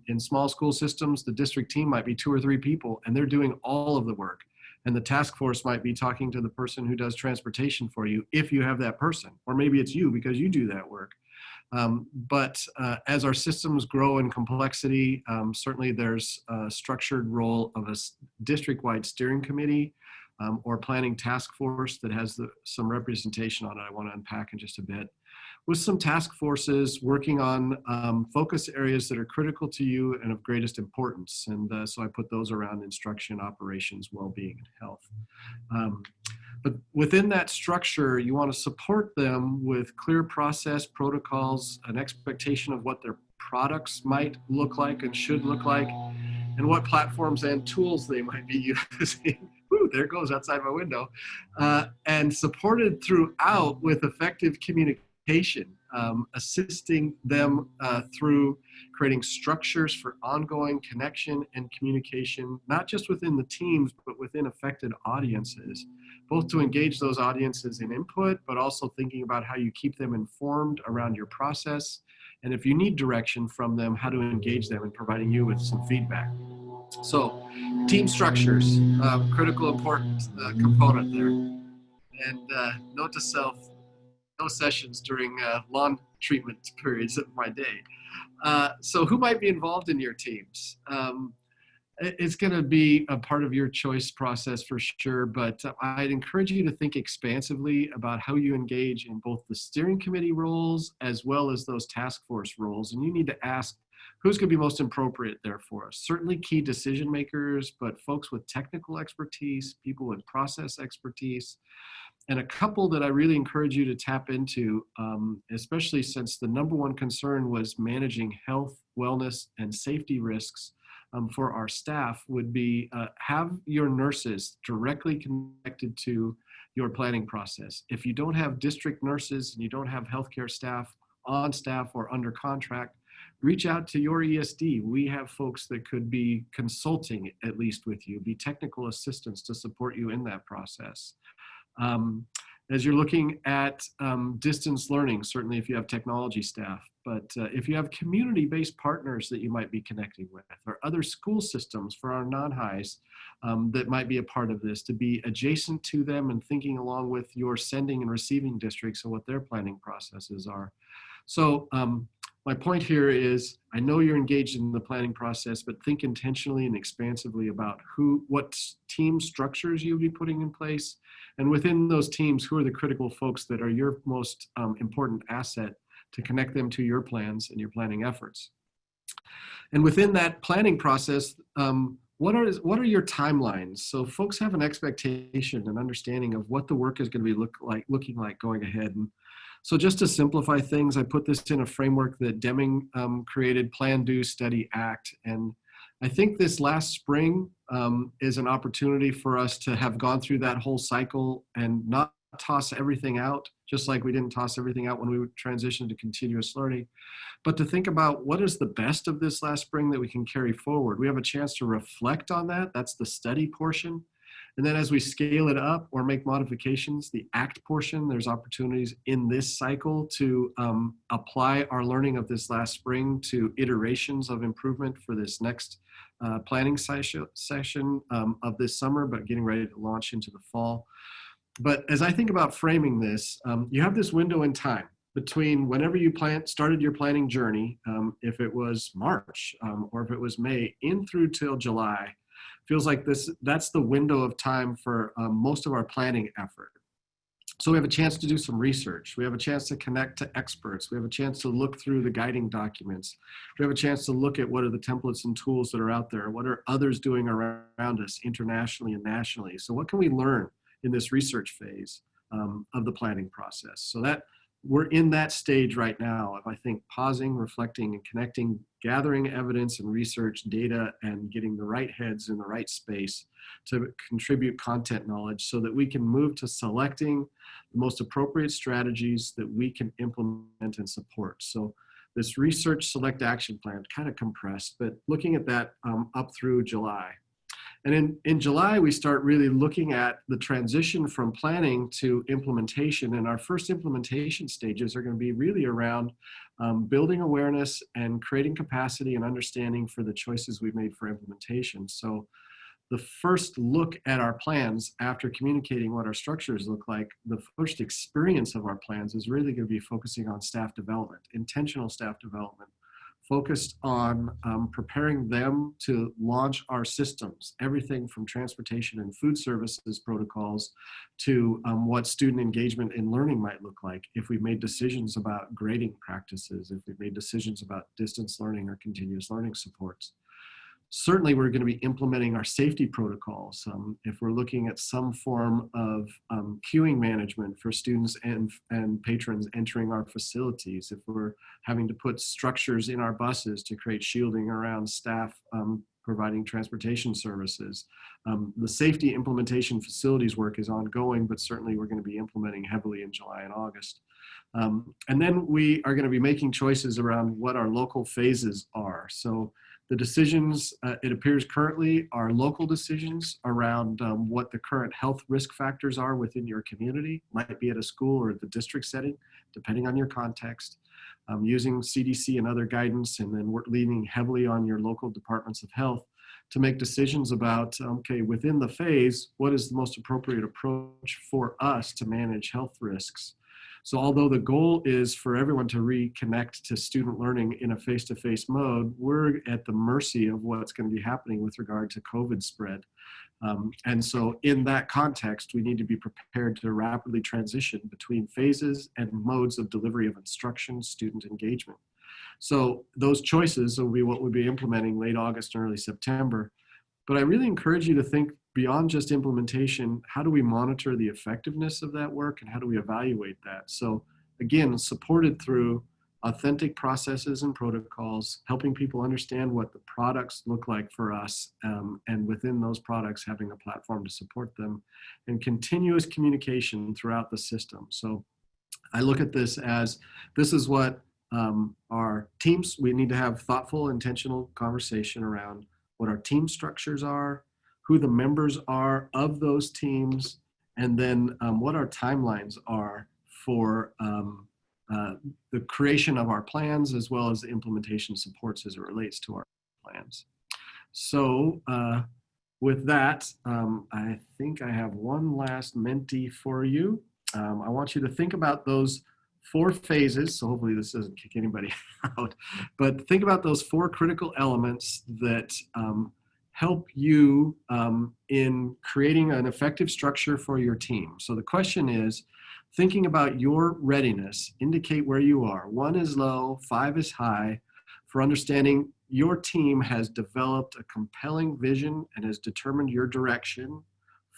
In small school systems, the district team might be 2 or 3 people, and they're doing all of the work. And the task force might be talking to the person who does transportation for you, if you have that person. Or maybe it's you because you do that work. But as our systems grow in complexity, certainly there's a structured role of a district-wide steering committee, or planning task force that has some representation on it I want to unpack in just a bit, with some task forces working on focus areas that are critical to you and of greatest importance. And so I put those around instruction, operations, well-being, and health. But within that structure, you want to support them with clear process, protocols, an expectation of what their products might look like and should look like, and what platforms and tools they might be using. Woo, there it goes outside my window. And supported throughout with effective communication assisting them through creating structures for ongoing connection and communication, not just within the teams, but within affected audiences, both to engage those audiences in input, but also thinking about how you keep them informed around your process. And if you need direction from them, how to engage them in providing you with some feedback. So team structures, critical important component there. And note to self, no sessions during lawn treatment periods of my day. So who might be involved in your teams? It's going to be a part of your choice process for sure, but I'd encourage you to think expansively about how you engage in both the steering committee roles as well as those task force roles. And you need to ask who's going to be most appropriate there for us. Certainly key decision makers, but folks with technical expertise, people with process expertise, and a couple that I really encourage you to tap into, especially since the number one concern was managing health, wellness, and safety risks for our staff, would be have your nurses directly connected to your planning process. If you don't have district nurses and you don't have healthcare staff on staff or under contract, reach out to your ESD. We have folks that could be consulting at least with you, be technical assistants to support you in that process. As you're looking at distance learning, certainly if you have technology staff, but if you have community-based partners that you might be connecting with, or other school systems for our non-highs that might be a part of this, to be adjacent to them and thinking along with your sending and receiving districts and what their planning processes are. So my point here is, I know you're engaged in the planning process, but think intentionally and expansively about what team structures you'll be putting in place. And within those teams, who are the critical folks that are your most important asset to connect them to your plans and your planning efforts. And within that planning process, what are your timelines? So folks have an expectation and understanding of what the work is going to be looking like going ahead. And so just to simplify things, I put this in a framework that Deming created, Plan, Do, Study, Act. And I think this last spring is an opportunity for us to have gone through that whole cycle and not toss everything out, just like we didn't toss everything out when we transitioned to continuous learning, but to think about what is the best of this last spring that we can carry forward. We have a chance to reflect on that. That's the study portion. And then as we scale it up or make modifications, the act portion, there's opportunities in this cycle to apply our learning of this last spring to iterations of improvement for this next planning session of this summer, but getting ready to launch into the fall. But as I think about framing this, you have this window in time between whenever you started your planning journey, if it was March or if it was May, in through till July. Feels like that's the window of time for most of our planning effort. So we have a chance to do some research. We have a chance to connect to experts. We have a chance to look through the guiding documents. We have a chance to look at what are the templates and tools that are out there. What are others doing around us internationally and nationally? So what can we learn in this research phase of the planning process? So that we're in that stage right now of, I think, pausing, reflecting, and connecting, gathering evidence and research data, and getting the right heads in the right space to contribute content knowledge so that we can move to selecting the most appropriate strategies that we can implement and support. So this research select action plan, kind of compressed, but looking at that up through July. And in July, we start really looking at the transition from planning to implementation. And our first implementation stages are going to be really around building awareness and creating capacity and understanding for the choices we've made for implementation. So the first look at our plans after communicating what our structures look like, the first experience of our plans is really going to be focusing on staff development, intentional staff development, focused on preparing them to launch our systems, everything from transportation and food services protocols to what student engagement in learning might look like if we've made decisions about grading practices, if we've made decisions about distance learning or continuous learning supports. Certainly, we're going to be implementing our safety protocols. If we're looking at some form of queuing management for students and patrons entering our facilities, if we're having to put structures in our buses to create shielding around staff providing transportation services. The safety implementation facilities work is ongoing, but certainly we're going to be implementing heavily in July and August. And then we are going to be making choices around what our local phases are. So the decisions, it appears currently, are local decisions around what the current health risk factors are within your community, might be at a school or at the district setting, depending on your context, using CDC and other guidance, and then we're leaning heavily on your local departments of health to make decisions about, okay, within the phase, what is the most appropriate approach for us to manage health risks? So although the goal is for everyone to reconnect to student learning in a face-to-face mode, we're at the mercy of what's going to be happening with regard to COVID spread. And so in that context, we need to be prepared to rapidly transition between phases and modes of delivery of instruction, student engagement. So those choices will be what we'll be implementing late August and early September. But I really encourage you to think beyond just implementation. How do we monitor the effectiveness of that work, and how do we evaluate that? So again, supported through authentic processes and protocols, helping people understand what the products look like for us, and within those products, having a platform to support them, and continuous communication throughout the system. So I look at this as, this is what our teams, we need to have thoughtful, intentional conversation around what our team structures are, who the members are of those teams, and then what our timelines are for the creation of our plans, as well as the implementation supports as it relates to our plans. So with that, I think I have one last Menti for you. I want you to think about those 4 phases. So hopefully this doesn't kick anybody out, but think about those 4 critical elements that help you in creating an effective structure for your team. So the question is, thinking about your readiness, indicate where you are. 1 is low, 5 is high, for understanding your team has developed a compelling vision and has determined your direction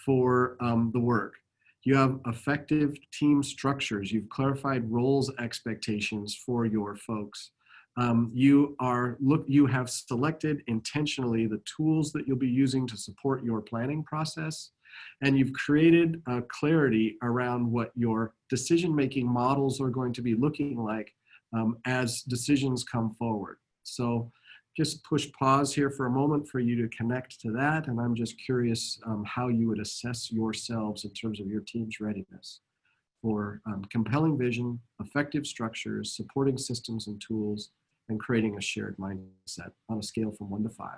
for the work. You have effective team structures. You've clarified roles expectations for your folks. You have selected intentionally the tools that you'll be using to support your planning process, and you've created clarity around what your decision-making models are going to be looking like as decisions come forward. So just push pause here for a moment for you to connect to that, and I'm just curious how you would assess yourselves in terms of your team's readiness for compelling vision, effective structures, supporting systems and tools, and creating a shared mindset on a scale from 1 to 5,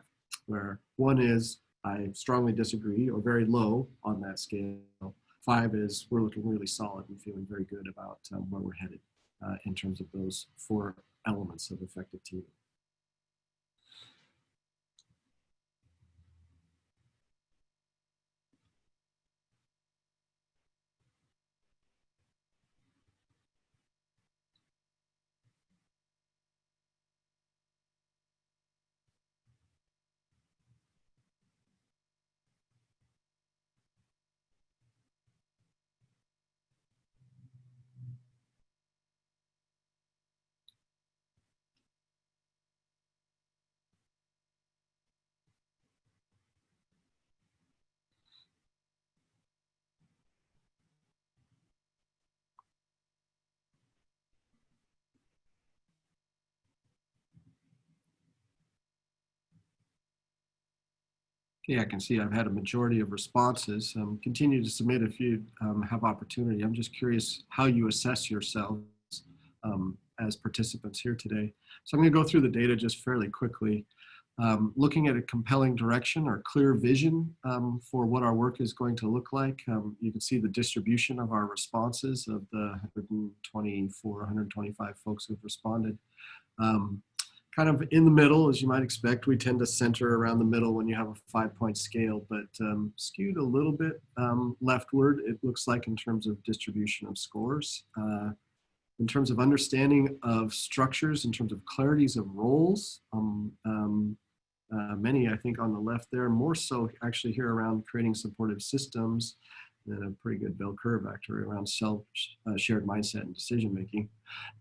where 1 is, I strongly disagree, or very low on that scale. 5 is, we're looking really solid and feeling very good about where we're headed in terms of those 4 elements of effective teaming. Okay, I can see I've had a majority of responses. Continue to submit if you have opportunity. I'm just curious how you assess yourselves as participants here today. So I'm going to go through the data just fairly quickly. Looking at a compelling direction or clear vision for what our work is going to look like. You can see the distribution of our responses of the 124, 125 folks who've responded. Kind of in the middle, as you might expect. We tend to center around the middle when you have a 5-point scale, but skewed a little bit leftward, it looks like, in terms of distribution of scores. In terms of understanding of structures, in terms of clarities of roles, many, I think, on the left there, more so actually here around creating supportive systems, and a pretty good bell curve actually around shared mindset and decision making.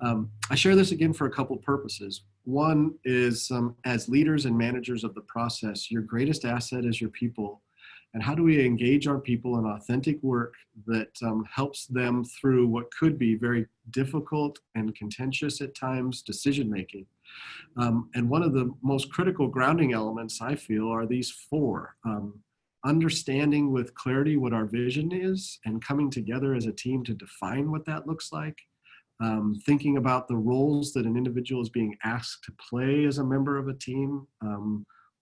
I share this again for a couple purposes. One is as leaders and managers of the process, your greatest asset is your people. And how do we engage our people in authentic work that helps them through what could be very difficult and contentious at times decision making. And one of the most critical grounding elements, I feel, are these four. Understanding with clarity what our vision is and coming together as a team to define what that looks like. Thinking about the roles that an individual is being asked to play as a member of a team.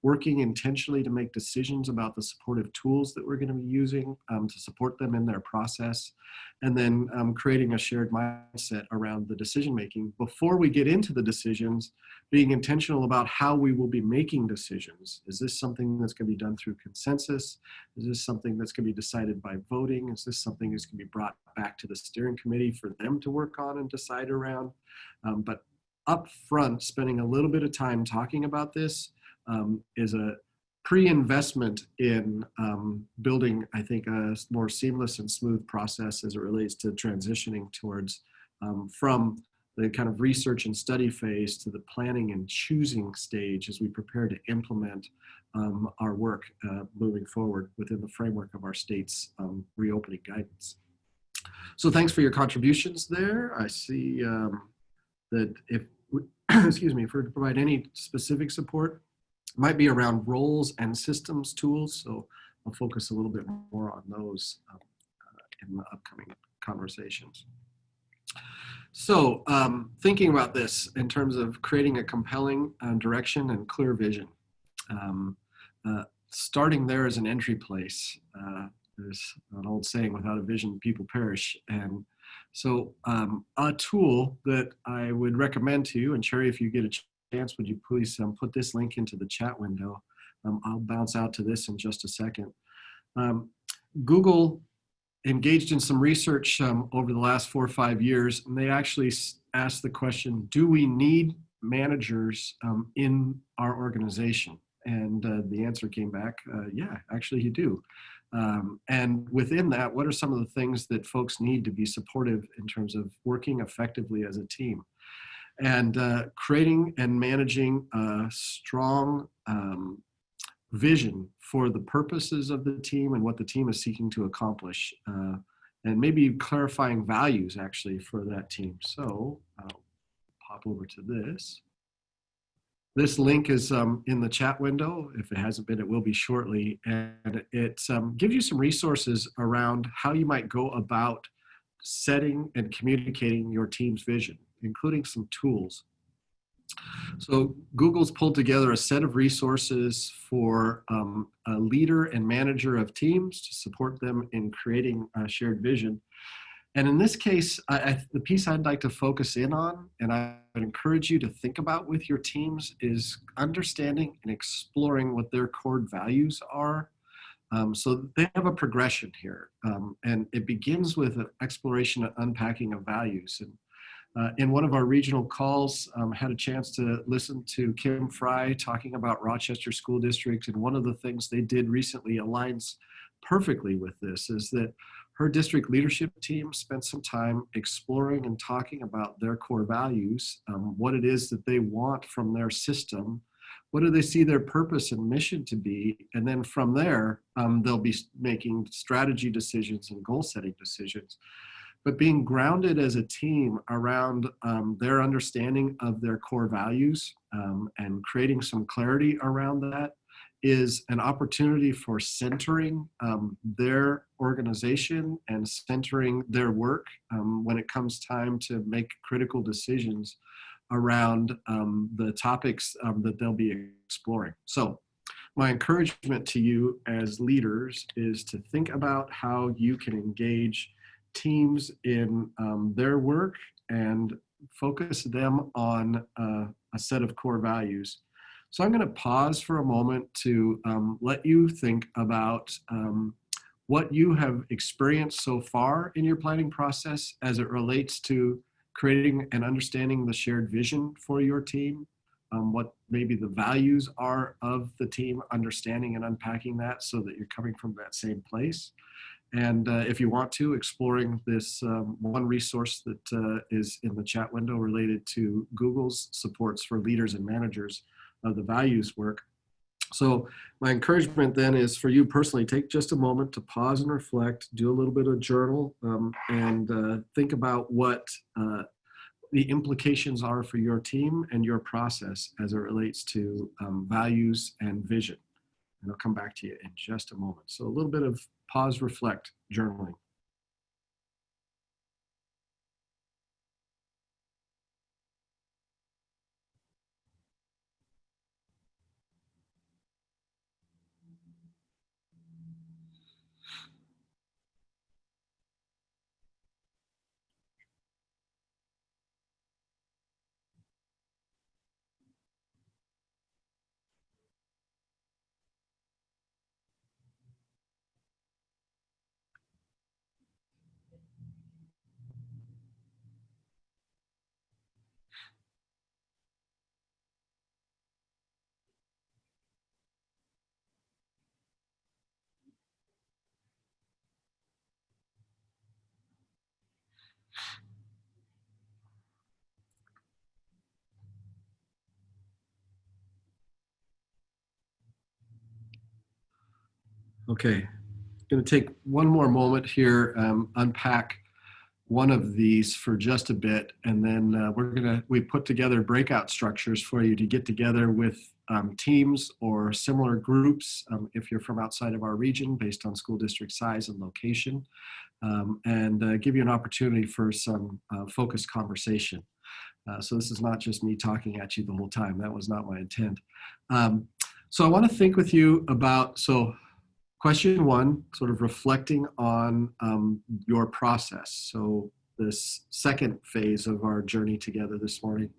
Working intentionally to make decisions about the supportive tools that we're going to be using to support them in their process, and then creating a shared mindset around the decision making. Before we get into the decisions, being intentional about how we will be making decisions. Is this something that's going to be done through consensus? Is this something that's going to be decided by voting? Is this something that's going to be brought back to the steering committee for them to work on and decide around? But up front, spending a little bit of time talking about this is a pre-investment in building, I think, a more seamless and smooth process as it relates to transitioning towards from the kind of research and study phase to the planning and choosing stage as we prepare to implement our work moving forward within the framework of our state's reopening guidance. So thanks for your contributions there. I see that if, excuse me, if we're to provide any specific support, might be around roles and systems tools. So I'll focus a little bit more on those in the upcoming conversations. So thinking about this in terms of creating a compelling direction and clear vision. Starting there as an entry place. There's an old saying, without a vision, people perish. And so a tool that I would recommend to you, and Cherry, if you get a chance, would you please put this link into the chat window? I'll bounce out to this in just a second. Google engaged in some research over the last 4 or 5 years, and they actually asked the question, do we need managers in our organization? And the answer came back, yeah, actually you do. And within that, what are some of the things that folks need to be supportive in terms of working effectively as a team? And creating and managing a strong vision for the purposes of the team and what the team is seeking to accomplish, and maybe clarifying values actually for that team. So I'll pop over to this. This link is in the chat window. If it hasn't been, it will be shortly. And it gives you some resources around how you might go about setting and communicating your team's vision, including some tools. So Google's pulled together a set of resources for a leader and manager of teams to support them in creating a shared vision. And in this case, the piece I'd like to focus in on, and I would encourage you to think about with your teams, is understanding and exploring what their core values are. So they have a progression here, and it begins with an exploration and unpacking of values. And in one of our regional calls, had a chance to listen to Kim Fry talking about Rochester School District, and one of the things they did recently aligns perfectly with this, is that her district leadership team spent some time exploring and talking about their core values, what it is that they want from their system, what do they see their purpose and mission to be, and then from there, they'll be making strategy decisions and goal setting decisions. But being grounded as a team around their understanding of their core values and creating some clarity around that is an opportunity for centering their organization and centering their work when it comes time to make critical decisions around the topics that they'll be exploring. So my encouragement to you as leaders is to think about how you can engage teams in their work and focus them on a set of core values. So I'm going to pause for a moment to let you think about what you have experienced so far in your planning process as it relates to creating and understanding the shared vision for your team, what maybe the values are of the team, understanding and unpacking that so that you're coming from that same place. And if you want to, exploring this one resource that is in the chat window related to Google's supports for leaders and managers of the values work. So my encouragement then is for you personally, take just a moment to pause and reflect, do a little bit of journal, and think about what the implications are for your team and your process as it relates to values and vision. And I'll come back to you in just a moment. So a little bit of pause, reflect, journaling. Okay, going to take one more moment here, unpack one of these for just a bit, and then we put together breakout structures for you to get together with teams or similar groups if you're from outside of our region based on school district size and location, and give you an opportunity for some focused conversation. So this is not just me talking at you the whole time. That was not my intent. So I want to think with you about, question one, sort of reflecting on your process. So this second phase of our journey together this morning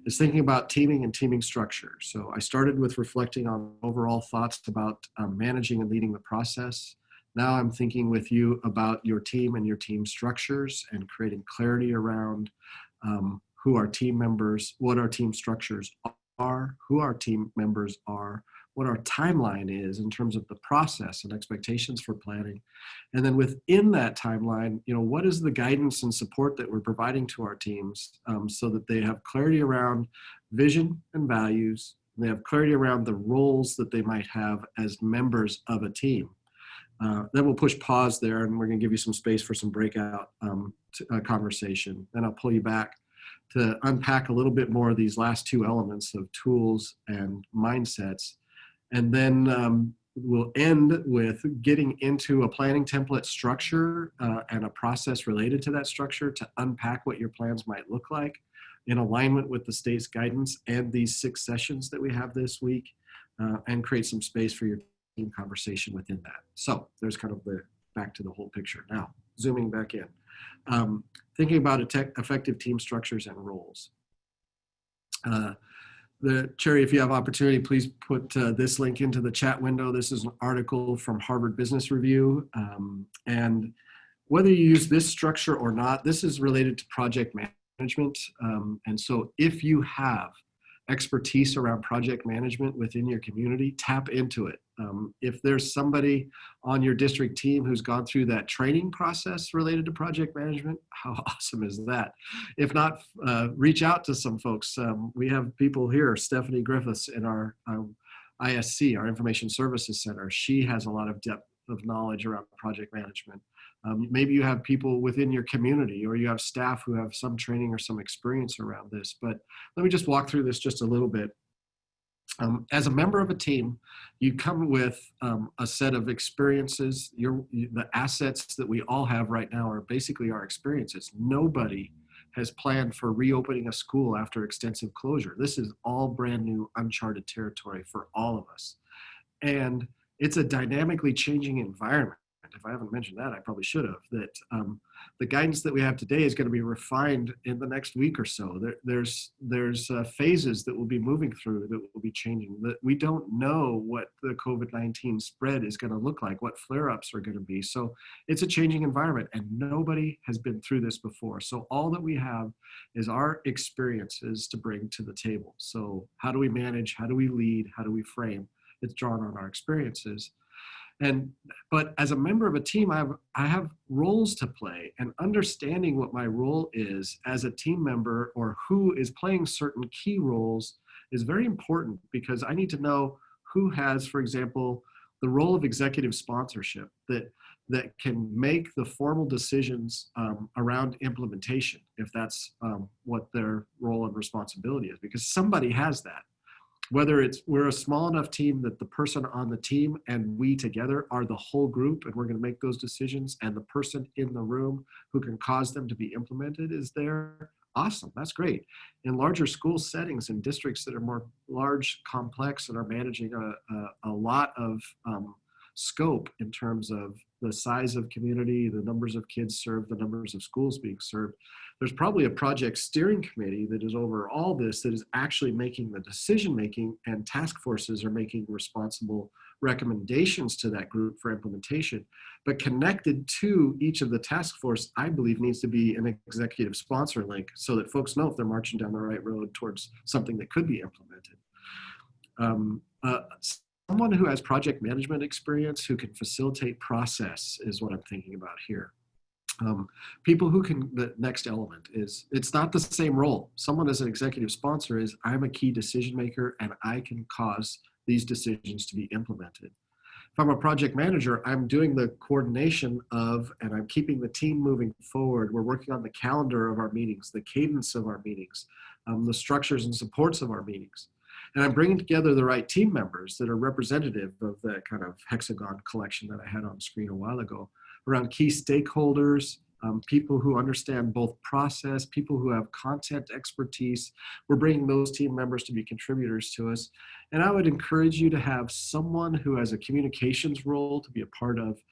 is thinking about teaming and teaming structure. So I started with reflecting on overall thoughts about managing and leading the process. Now I'm thinking with you about your team and your team structures and creating clarity around who our team members, what our team structures are, who our team members are, what our timeline is in terms of the process and expectations for planning. And then within that timeline, what is the guidance and support that we're providing to our teams so that they have clarity around vision and values, and they have clarity around the roles that they might have as members of a team. Then we'll push pause there, and we're going to give you some space for some breakout conversation. Then I'll pull you back to unpack a little bit more of these last two elements of tools and mindsets. And then we'll end with getting into a planning template structure and a process related to that structure to unpack what your plans might look like in alignment with the state's guidance and these 6 sessions that we have this week, and create some space for your team conversation within that. So there's kind of the back to the whole picture. Now, zooming back in, thinking about effective team structures and roles. Cherry, if you have opportunity, please put this link into the chat window. This is an article from Harvard Business Review. And whether you use this structure or not, this is related to project management. And so if you have expertise around project management within your community, tap into it. If there's somebody on your district team who's gone through that training process related to project management, how awesome is that? If not, reach out to some folks. We have people here, Stephanie Griffiths in our ISC, our Information Services Center. She has a lot of depth of knowledge around project management. Maybe you have people within your community, or you have staff who have some training or some experience around this. But let me just walk through this just a little bit. As a member of a team, you come with a set of experiences. The assets that we all have right now are basically our experiences. Nobody has planned for reopening a school after extensive closure. This is all brand new, uncharted territory for all of us. And it's a dynamically changing environment. If I haven't mentioned that, I probably should have, that the guidance that we have today is going to be refined in the next week or so. There's phases that we'll be moving through that will be changing. That we don't know what the COVID-19 spread is going to look like, what flare-ups are going to be. So it's a changing environment, and nobody has been through this before. So all that we have is our experiences to bring to the table. So how do we manage? How do we lead? How do we frame? It's drawn on our experiences. But as a member of a team, I have roles to play, and understanding what my role is as a team member or who is playing certain key roles is very important, because I need to know who has, for example, the role of executive sponsorship that can make the formal decisions around implementation, if that's what their role and responsibility is, because somebody has that. Whether we're a small enough team that the person on the team and we together are the whole group and we're going to make those decisions, and the person in the room who can cause them to be implemented is there, awesome, that's great. In larger school settings, in districts that are more large, complex, and are managing a lot of scope in terms of the size of community, the numbers of kids served, the numbers of schools being served, there's probably a project steering committee that is over all this, that is actually making the decision making, and task forces are making responsible recommendations to that group for implementation. But connected to each of the task force, I believe, needs to be an executive sponsor link, so that folks know if they're marching down the right road towards something that could be implemented. Someone who has project management experience who can facilitate process is what I'm thinking about here. People who can, the next element is, it's not the same role. Someone as an executive sponsor is, I'm a key decision maker and I can cause these decisions to be implemented. If I'm a project manager, I'm doing the coordination of, and I'm keeping the team moving forward. We're working on the calendar of our meetings, the cadence of our meetings, the structures and supports of our meetings. And I'm bringing together the right team members that are representative of that kind of hexagon collection that I had on screen a while ago, around key stakeholders, people who understand both process, people who have content expertise. We're bringing those team members to be contributors to us. And I would encourage you to have someone who has a communications role to be a part of,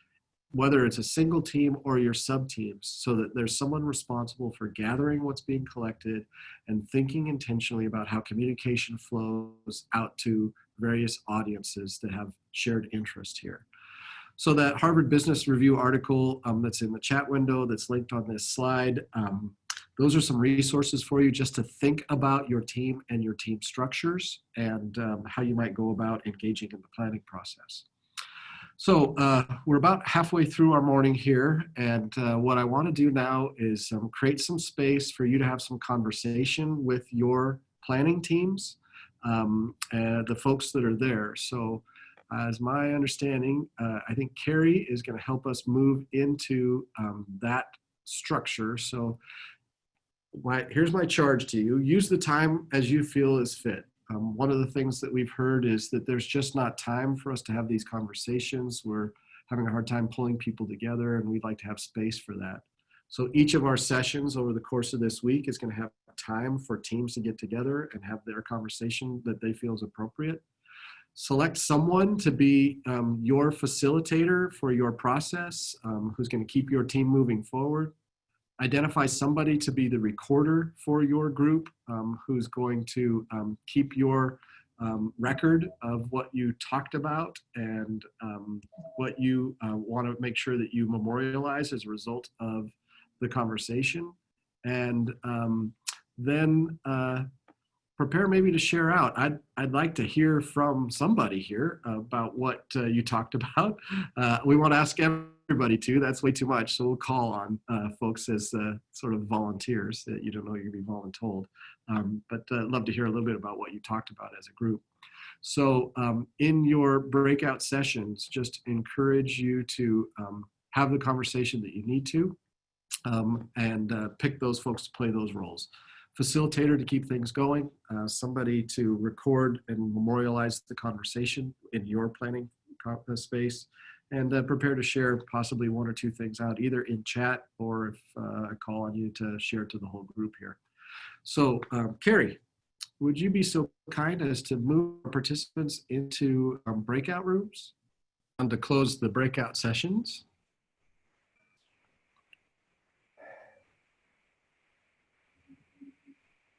whether it's a single team or your sub-teams, so that there's someone responsible for gathering what's being collected and thinking intentionally about how communication flows out to various audiences that have shared interest here. So that Harvard Business Review article that's in the chat window, that's linked on this slide, those are some resources for you just to think about your team and your team structures, and how you might go about engaging in the planning process. So we're about halfway through our morning here, and what I want to do now is create some space for you to have some conversation with your planning teams and the folks that are there. So as my understanding, I think Carrie is going to help us move into that structure. So here's my charge to you. Use the time as you feel is fit. One of the things that we've heard is that there's just not time for us to have these conversations. We're having a hard time pulling people together, and we'd like to have space for that. So each of our sessions over the course of this week is going to have time for teams to get together and have their conversation that they feel is appropriate. Select someone to be your facilitator for your process, who's going to keep your team moving forward. Identify somebody to be the recorder for your group, who's going to keep your record of what you talked about and what you want to make sure that you memorialize as a result of the conversation. And then prepare maybe to share out. I'd like to hear from somebody here about what you talked about. We want to ask everybody to, that's way too much. So we'll call on folks as sort of volunteers that you don't know you're going to be voluntold. But I'd love to hear a little bit about what you talked about as a group. So in your breakout sessions, just encourage you to have the conversation that you need to, and pick those folks to play those roles. Facilitator to keep things going, somebody to record and memorialize the conversation in your planning space, and prepare to share possibly one or two things out, either in chat or if I call on you to share to the whole group here. So Carrie, would you be so kind as to move participants into breakout rooms and to close the breakout sessions?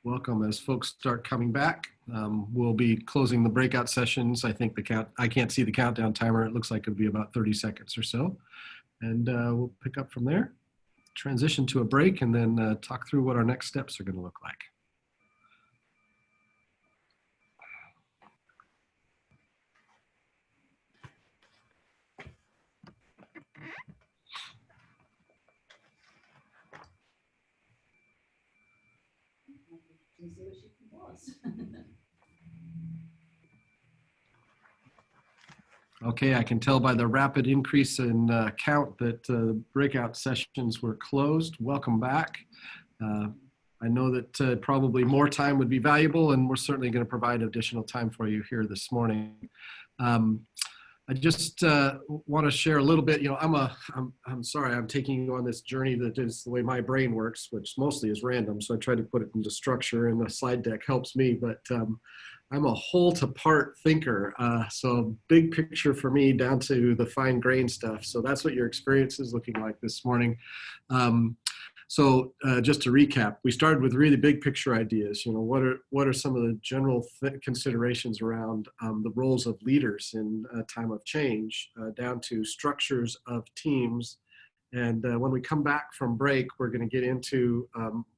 Welcome. As folks start coming back, we'll be closing the breakout sessions. I think I can't see the countdown timer. It looks like it'll be about 30 seconds or so. And we'll pick up from there, transition to a break, and then talk through what our next steps are going to look like. See what she can tell us. Okay, I can tell by the rapid increase in count that breakout sessions were closed. Welcome back. Uh, I know that probably more time would be valuable, and we're certainly going to provide additional time for you here this morning. I just want to share a little bit. You know, I'm sorry, I'm taking you on this journey that is the way my brain works, which mostly is random. So I try to put it into structure, and the slide deck helps me. But I'm a whole to part thinker. So big picture for me down to the fine grain stuff. So that's what your experience is looking like this morning. So just to recap, we started with really big picture ideas. You know, what are some of the general considerations around the roles of leaders in a time of change, down to structures of teams. And when we come back from break, we're going to get into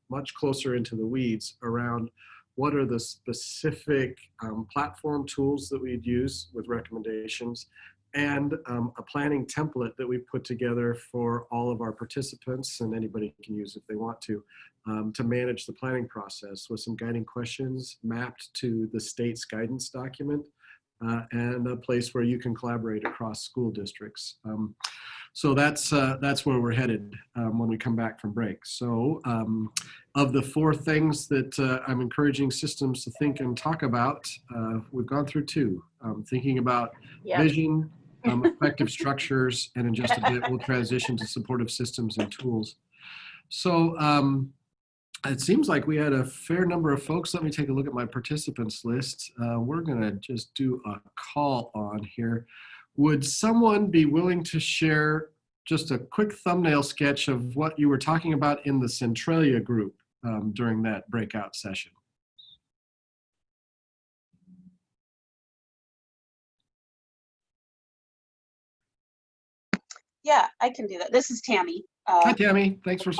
much closer into the weeds around what are the specific platform tools that we'd use with recommendations, and a planning template that we put together for all of our participants, and anybody can use if they want to manage the planning process with some guiding questions mapped to the state's guidance document, and a place where you can collaborate across school districts. So that's where we're headed when we come back from break. So of the four things that I'm encouraging systems to think and talk about, we've gone through two. Thinking about vision, effective structures, and in just a bit, we'll transition to supportive systems and tools. So it seems like we had a fair number of folks. Let me take a look at my participants list. We're gonna just do a call on here. Would someone be willing to share just a quick thumbnail sketch of what you were talking about in the Centralia group during that breakout session? Yeah, I can do that. This is Tammy. Hi, Tammy. Thanks for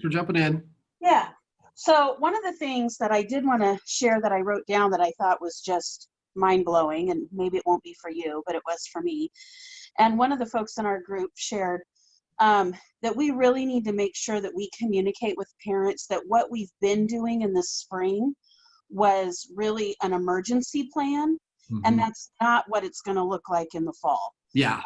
jumping in. Yeah. So one of the things that I did want to share that I wrote down that I thought was just mind-blowing, and maybe it won't be for you, but it was for me. And one of the folks in our group shared that we really need to make sure that we communicate with parents that what we've been doing in the spring was really an emergency plan, and that's not what it's going to look like in the fall. Yeah.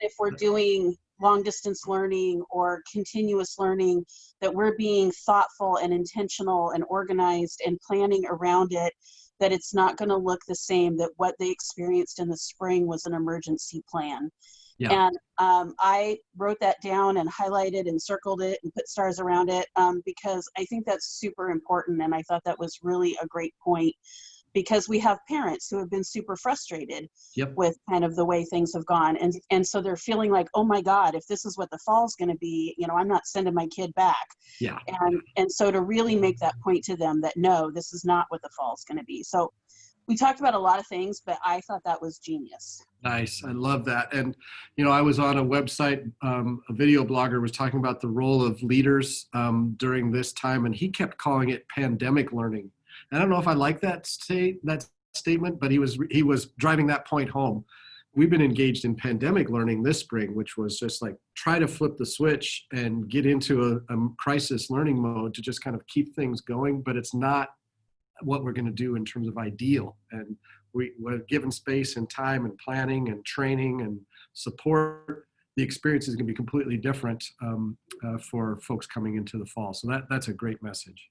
If we're doing long distance learning or continuous learning, that we're being thoughtful and intentional and organized and planning around it, that it's not going to look the same, that what they experienced in the spring was an emergency plan. Yeah. And I wrote that down and highlighted and circled it and put stars around it because I think that's super important. And I thought that was really a great point, because we have parents who have been super frustrated with kind of the way things have gone. And so they're feeling like, oh my God, if this is what the fall's going to be, you know, I'm not sending my kid back. Yeah. And so to really make that point to them that, no, this is not what the fall's going to be. So we talked about a lot of things, but I thought that was genius. Nice. I love that. And, you know, I was on a website, a video blogger was talking about the role of leaders during this time, and he kept calling it pandemic learning. I don't know if I like that statement, but he was driving that point home. We've been engaged in pandemic learning this spring, which was just like try to flip the switch and get into a crisis learning mode to just kind of keep things going, but it's not what we're going to do in terms of ideal. And we're given space and time and planning and training and support, the experience is going to be completely different for folks coming into the fall. So that's a great message.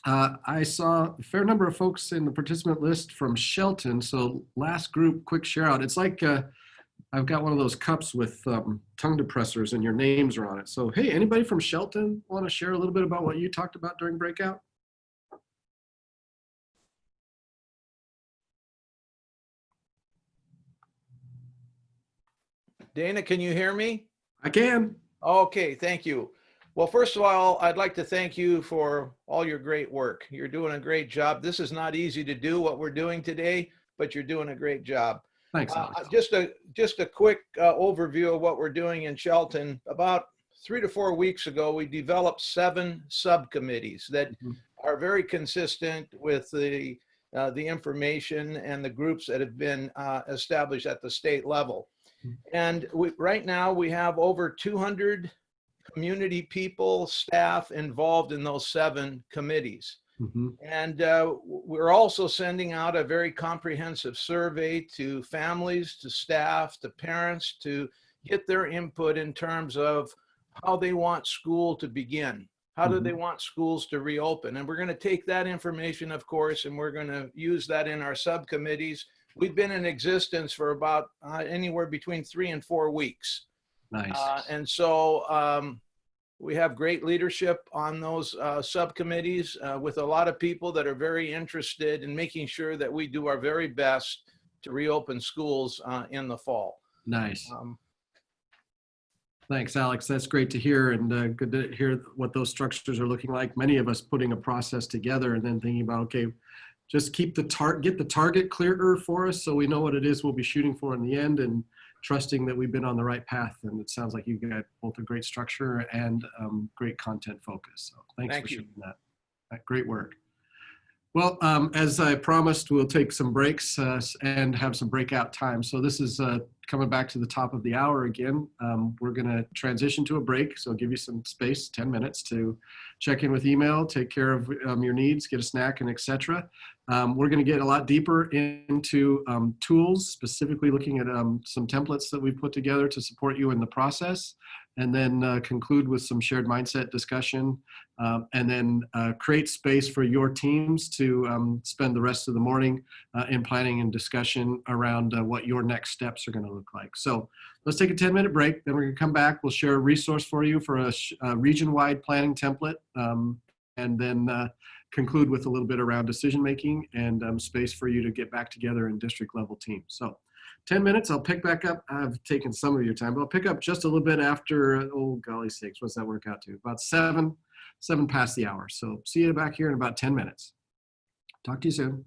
I saw a fair number of folks in the participant list from Shelton. So last group, quick share out. It's like I've got one of those cups with tongue depressors and your names are on it. So, hey, anybody from Shelton want to share a little bit about what you talked about during breakout? Dana, can you hear me? I can. Okay, thank you. Well, first of all, I'd like to thank you for all your great work. You're doing a great job. This is not easy to do what we're doing today, but you're doing a great job. Thanks, Alex. Just a quick overview of what we're doing in Shelton. About 3 to 4 weeks ago, we developed 7 subcommittees that are very consistent with the information and the groups that have been established at the state level. And right now we have over 200 community people, staff involved in those 7 committees. Hmm. And we're also sending out a very comprehensive survey to families, to staff, to parents to get their input in terms of how they want school to begin. How do Hmm. they want schools to reopen? And we're going to take that information, of course, and we're going to use that in our subcommittees. We've been in existence for about anywhere between 3 and 4 weeks. Nice. And so we have great leadership on those subcommittees with a lot of people that are very interested in making sure that we do our very best to reopen schools in the fall. Nice. Um, Thanks, Alex. That's great to hear, and good to hear what those structures are looking like. Many of us putting a process together and then thinking about, okay, just keep the get the target clearer for us so we know what it is we'll be shooting for in the end, and trusting that we've been on the right path. And it sounds like you've got both a great structure and great content focus. So thanks Thank for you. sharing that. Great work. Well, as I promised, we'll take some breaks and have some breakout time. So this is coming back to the top of the hour again. We're going to transition to a break. So I'll give you some space, 10 minutes to check in with email, take care of your needs, get a snack, and etc. We're going to get a lot deeper into tools, specifically looking at some templates that we've put together to support you in the process, and then conclude with some shared mindset discussion, and then create space for your teams to spend the rest of the morning in planning and discussion around what your next steps are going to look like. So let's take a 10-minute break. Then we're going to come back. We'll share a resource for you for a region-wide planning template, and then conclude with a little bit around decision-making and space for you to get back together in district-level teams. So 10 minutes, I'll pick back up. I've taken some of your time, but I'll pick up just a little bit after, oh, golly sakes, what's that work out to? About seven past the hour. So see you back here in about 10 minutes. Talk to you soon.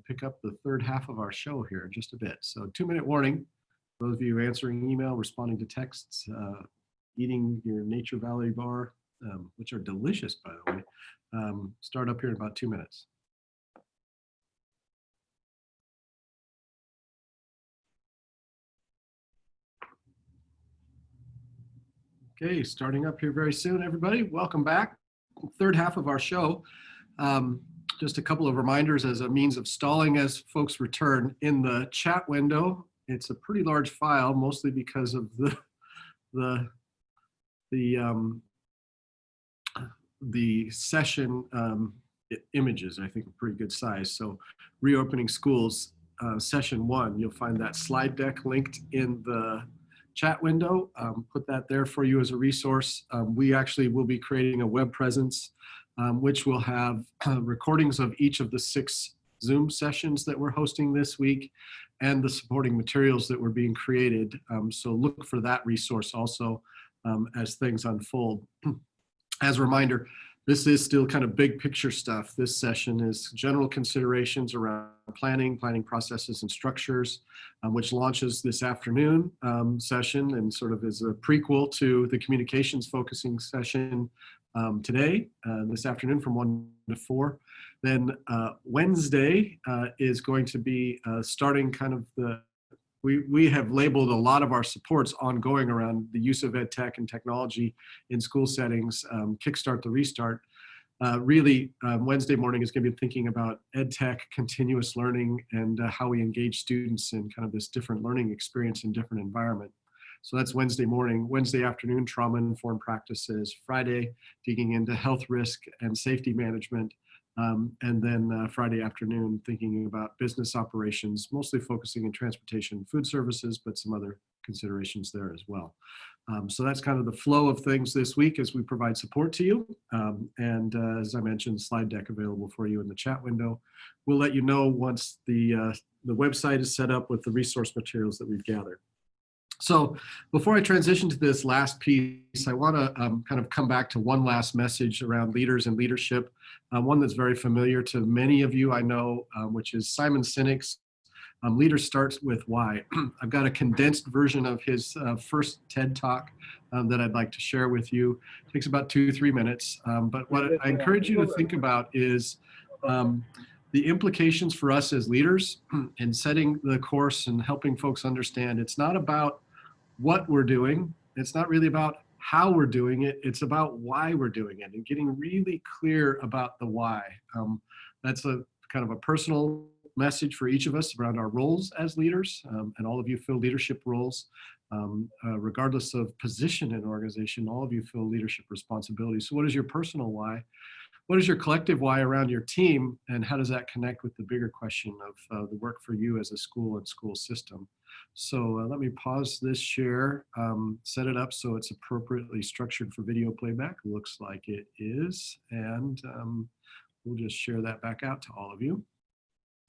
pick up the third half of our show here in just a bit. So 2-minute warning, those of you answering email, responding to texts, eating your Nature Valley bar, which are delicious, by the way, start up here in about 2 minutes. Okay, starting up here very soon, everybody. Welcome back. Third half of our show. Just a couple of reminders as a means of stalling as folks return. In the chat window, it's a pretty large file, mostly because of the session images. I think a pretty good size. So reopening schools, session 1, you'll find that slide deck linked in the chat window. Put that there for you as a resource. We actually will be creating a web presence, which will have recordings of each of the 6 Zoom sessions that we're hosting this week and the supporting materials that were being created. So look for that resource also as things unfold. As a reminder, this is still kind of big picture stuff. This session is general considerations around planning processes and structures, which launches this afternoon session and sort of is a prequel to the communications focusing session today, this afternoon from 1 to 4. Then Wednesday is going to be starting kind of we have labeled a lot of our supports ongoing around the use of ed tech and technology in school settings, Kickstart the Restart. Wednesday morning is going to be thinking about ed tech, continuous learning, and how we engage students in kind of this different learning experience in different environment. So that's Wednesday morning. Wednesday afternoon, trauma-informed practices. Friday, digging into health risk and safety management. And then Friday afternoon, thinking about business operations, mostly focusing in transportation and food services, but some other considerations there as well. So that's kind of the flow of things this week as we provide support to you. As I mentioned, slide deck available for you in the chat window. We'll let you know once the website is set up with the resource materials that we've gathered. So before I transition to this last piece, I want to kind of come back to one last message around leaders and leadership, one that's very familiar to many of you I know, which is Simon Sinek's Leader Starts With Why. I've got a condensed version of his first TED Talk that I'd like to share with you. It takes about 2-3 minutes, but what I encourage you to think about is the implications for us as leaders in setting the course and helping folks understand it's not about what we're doing. It's not really about how we're doing it. It's about why we're doing it and getting really clear about the why. That's a kind of a personal message for each of us around our roles as leaders, and all of you fill leadership roles. Regardless of position in an organization, all of you fill leadership responsibilities. So what is your personal why? What is your collective why around your team, and how does that connect with the bigger question of the work for you as a school and school system? So let me pause this share, set it up so it's appropriately structured for video playback. Looks like it is, and we'll just share that back out to all of you.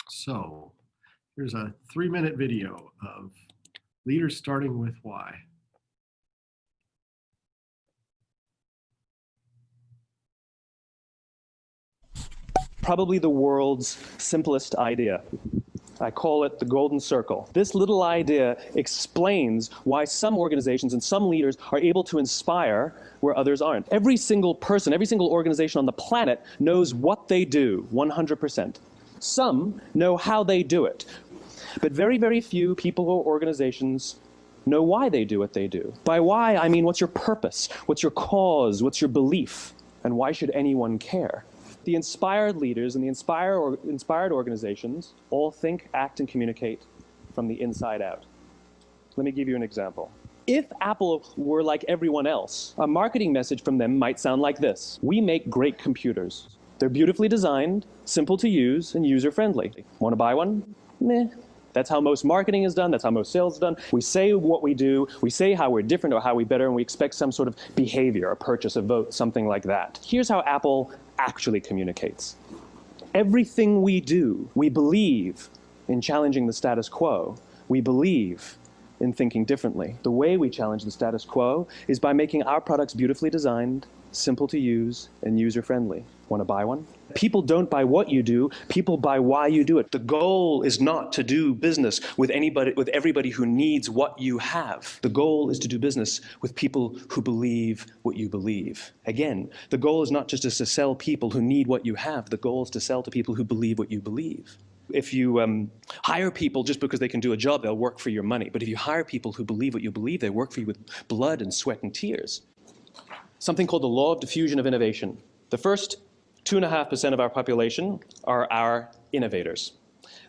So here's a 3-minute video of leaders starting with why. Probably the world's simplest idea. I call it the golden circle. This little idea explains why some organizations and some leaders are able to inspire where others aren't. Every single person, every single organization on the planet knows what they do 100%. Some know how they do it, but very, very few people or organizations know why they do what they do. By why, I mean what's your purpose, what's your cause, what's your belief, and why should anyone care? The inspired leaders and the inspired organizations all think, act, and communicate from the inside out. Let me give you an example. If Apple were like everyone else, a marketing message from them might sound like this: we make great computers. They're beautifully designed, simple to use, and user-friendly. Want to buy one? Meh. That's how most marketing is done. That's how most sales is done. We say what we do. We say how we're different or how we better, and we expect some sort of behavior, a purchase, a vote, something like that. Here's how Apple actually communicates. Everything we do, we believe in challenging the status quo. We believe in thinking differently. The way we challenge the status quo is by making our products beautifully designed, simple to use, and user-friendly. Want to buy one? People don't buy what you do, people buy why you do it. The goal is not to do business with everybody who needs what you have. The goal is to do business with people who believe what you believe. Again, the goal is not just to sell people who need what you have, the goal is to sell to people who believe what you believe. If you hire people just because they can do a job, they'll work for your money. But if you hire people who believe what you believe, they work for you with blood and sweat and tears. Something called the law of diffusion of innovation. The first 2.5% of our population are our innovators.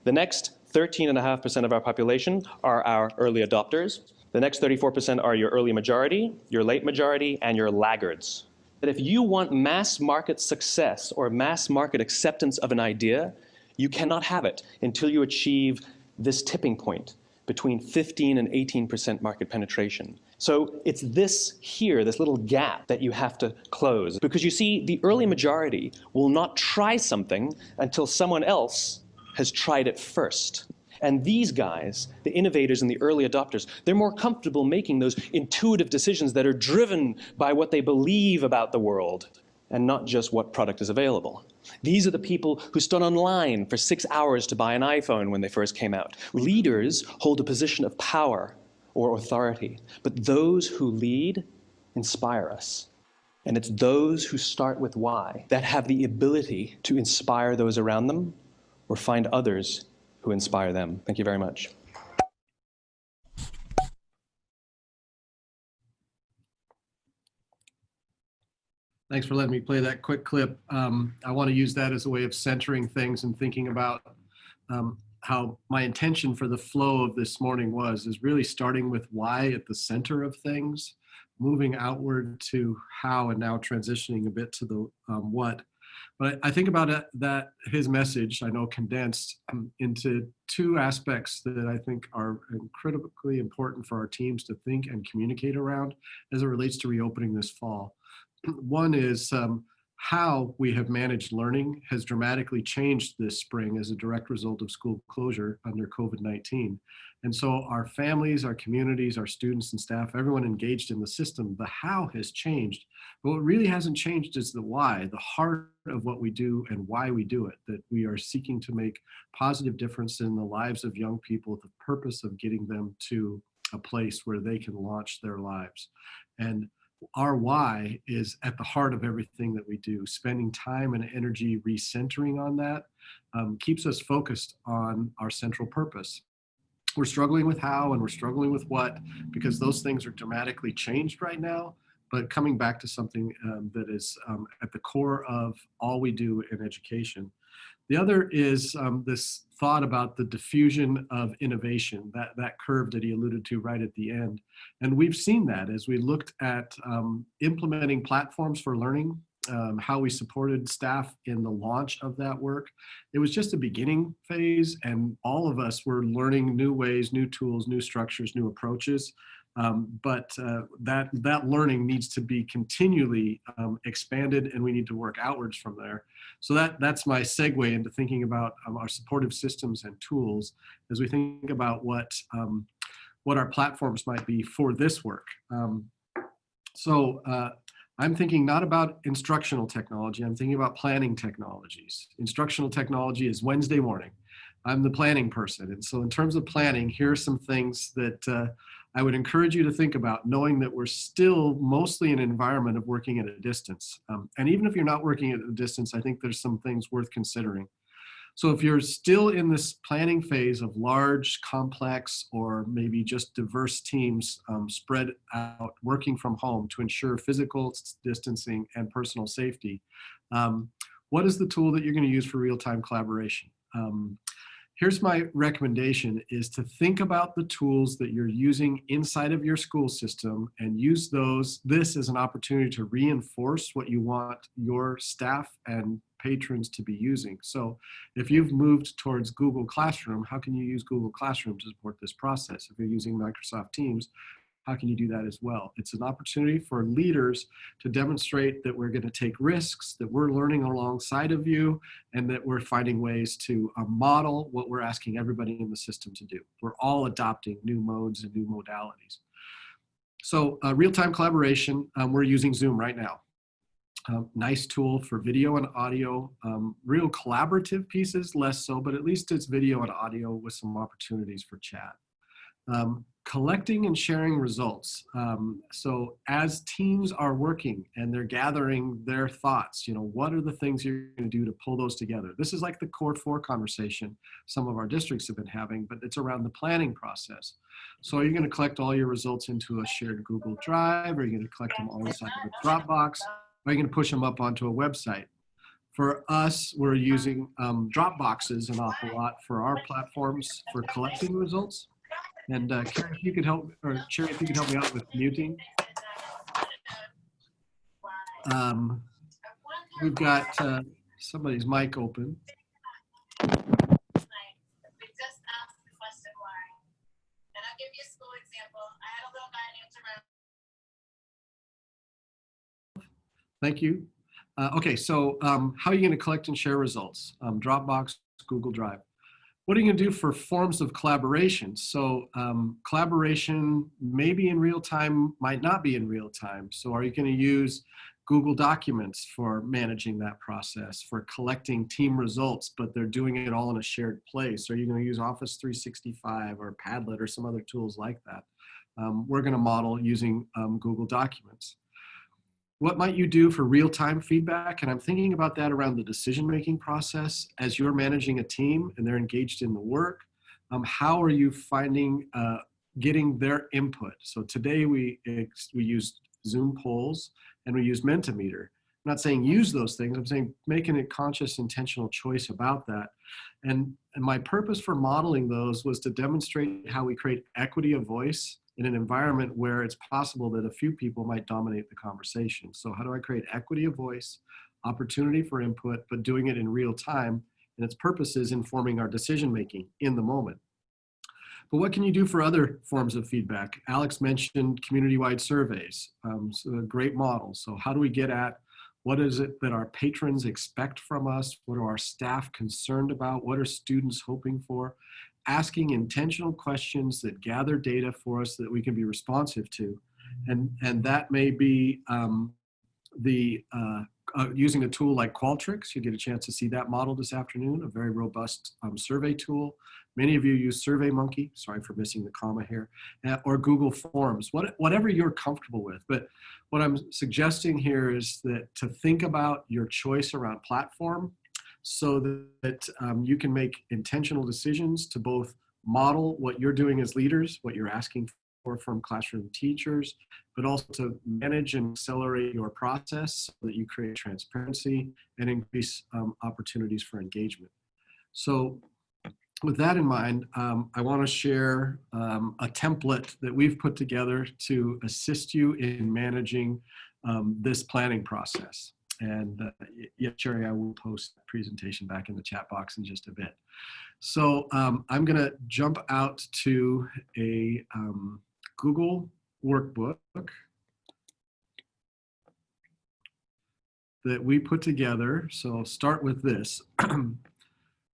The next 13.5% of our population are our early adopters. The next 34% are your early majority, your late majority, and your laggards. But if you want mass market success or mass market acceptance of an idea, you cannot have it until you achieve this tipping point between 15 and 18% market penetration. So it's this here, this little gap that you have to close. Because you see, the early majority will not try something until someone else has tried it first. And these guys, the innovators and the early adopters, they're more comfortable making those intuitive decisions that are driven by what they believe about the world and not just what product is available. These are the people who stood online for 6 hours to buy an iPhone when they first came out. Leaders hold a position of power or authority, but those who lead inspire us. And it's those who start with why that have the ability to inspire those around them or find others who inspire them. Thank you very much. Thanks for letting me play that quick clip. I want to use that as a way of centering things and thinking about how my intention for the flow of this morning is really starting with why at the center of things, moving outward to how, and now transitioning a bit to the what. But I think about that his message, I know condensed into two aspects that I think are critically important for our teams to think and communicate around as it relates to reopening this fall. One is how we have managed learning has dramatically changed this spring as a direct result of school closure under COVID-19. And so our families, our communities, our students and staff, everyone engaged in the system, the how has changed. But what really hasn't changed is the why, the heart of what we do and why we do it, that we are seeking to make positive difference in the lives of young people with the purpose of getting them to a place where they can launch their lives. And our why is at the heart of everything that we do. Spending time and energy recentering on that keeps us focused on our central purpose. We're struggling with how and we're struggling with what, because those things are dramatically changed right now, but coming back to something that is at the core of all we do in education. The other is this thought about the diffusion of innovation, that curve that he alluded to right at the end. And we've seen that as we looked at implementing platforms for learning, how we supported staff in the launch of that work. It was just a beginning phase, and all of us were learning new ways, new tools, new structures, new approaches. But that learning needs to be continually expanded, and we need to work outwards from there. So that's my segue into thinking about our supportive systems and tools as we think about what our platforms might be for this work. I'm thinking not about instructional technology, I'm thinking about planning technologies. Instructional technology is Wednesday morning. I'm the planning person. And so in terms of planning, here are some things that I would encourage you to think about, knowing that we're still mostly in an environment of working at a distance. And even if you're not working at a distance, I think there's some things worth considering. So if you're still in this planning phase of large, complex, or maybe just diverse teams spread out, working from home to ensure physical distancing and personal safety, what is the tool that you're going to use for real-time collaboration? Here's my recommendation is to think about the tools that you're using inside of your school system and use this as an opportunity to reinforce what you want your staff and patrons to be using. So if you've moved towards Google Classroom, how can you use Google Classroom to support this process? If you're using Microsoft Teams, how can you do that as well? It's an opportunity for leaders to demonstrate that we're going to take risks, that we're learning alongside of you, and that we're finding ways to model what we're asking everybody in the system to do. We're all adopting new modes and new modalities. So real-time collaboration, we're using Zoom right now. Nice tool for video and audio, real collaborative pieces, less so, but at least it's video and audio with some opportunities for chat. Collecting and sharing results. So as teams are working and they're gathering their thoughts, what are the things you're going to do to pull those together? This is like the Core 4 conversation some of our districts have been having, but it's around the planning process. So are you going to collect all your results into a shared Google Drive? Are you going to collect them all inside of a Dropbox? Are you going to push them up onto a website? For us, we're using Dropboxes an awful lot for our platforms for collecting results. And Karen, if you could help, or Sherry, if you could help me out with muting. We've got somebody's mic open. Thank you. Okay, so how are you going to collect and share results? Dropbox, Google Drive. What are you going to do for forms of collaboration? So collaboration may be in real time, might not be in real time. So are you going to use Google Documents for managing that process, for collecting team results, but they're doing it all in a shared place? Are you going to use Office 365 or Padlet or some other tools like that? We're going to model using Google Documents. What might you do for real-time feedback? And I'm thinking about that around the decision-making process as you're managing a team and they're engaged in the work. How are you finding, getting their input? So today we used Zoom polls and we use Mentimeter. I'm not saying use those things, I'm saying making a conscious, intentional choice about that. And my purpose for modeling those was to demonstrate how we create equity of voice in an environment where it's possible that a few people might dominate the conversation. So how do I create equity of voice, opportunity for input, but doing it in real time? And its purpose is informing our decision-making in the moment. But what can you do for other forms of feedback? Alex mentioned community-wide surveys, so a great model. So how do we get at what is it that our patrons expect from us? What are our staff concerned about? What are students hoping for? Asking intentional questions that gather data for us that we can be responsive to. And that may be using a tool like Qualtrics. You get a chance to see that model this afternoon, a very robust survey tool. Many of you use SurveyMonkey, sorry for missing the comma here, or Google Forms, whatever you're comfortable with. But what I'm suggesting here is that to think about your choice around platform so that you can make intentional decisions to both model what you're doing as leaders, what you're asking for from classroom teachers, but also to manage and accelerate your process so that you create transparency and increase opportunities for engagement. So with that in mind, I want to share a template that we've put together to assist you in managing this planning process. And yeah, Sherry, I will post the presentation back in the chat box in just a bit. So I'm going to jump out to a Google workbook that we put together. So I'll start with this.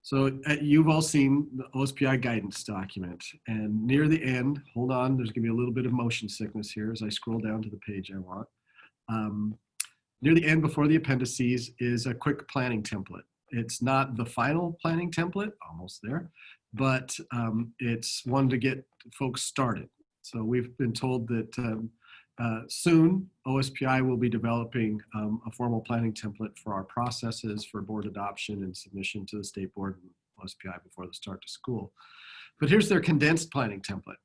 So you've all seen the OSPI guidance document, and near the end, hold on, there's gonna be a little bit of motion sickness here as I scroll down to the page I want. Near the end before the appendices is a quick planning template. It's not the final planning template, almost there, but it's one to get folks started. So we've been told that soon OSPI will be developing a formal planning template for our processes for board adoption and submission to the state board and OSPI before the start to school. But here's their condensed planning template,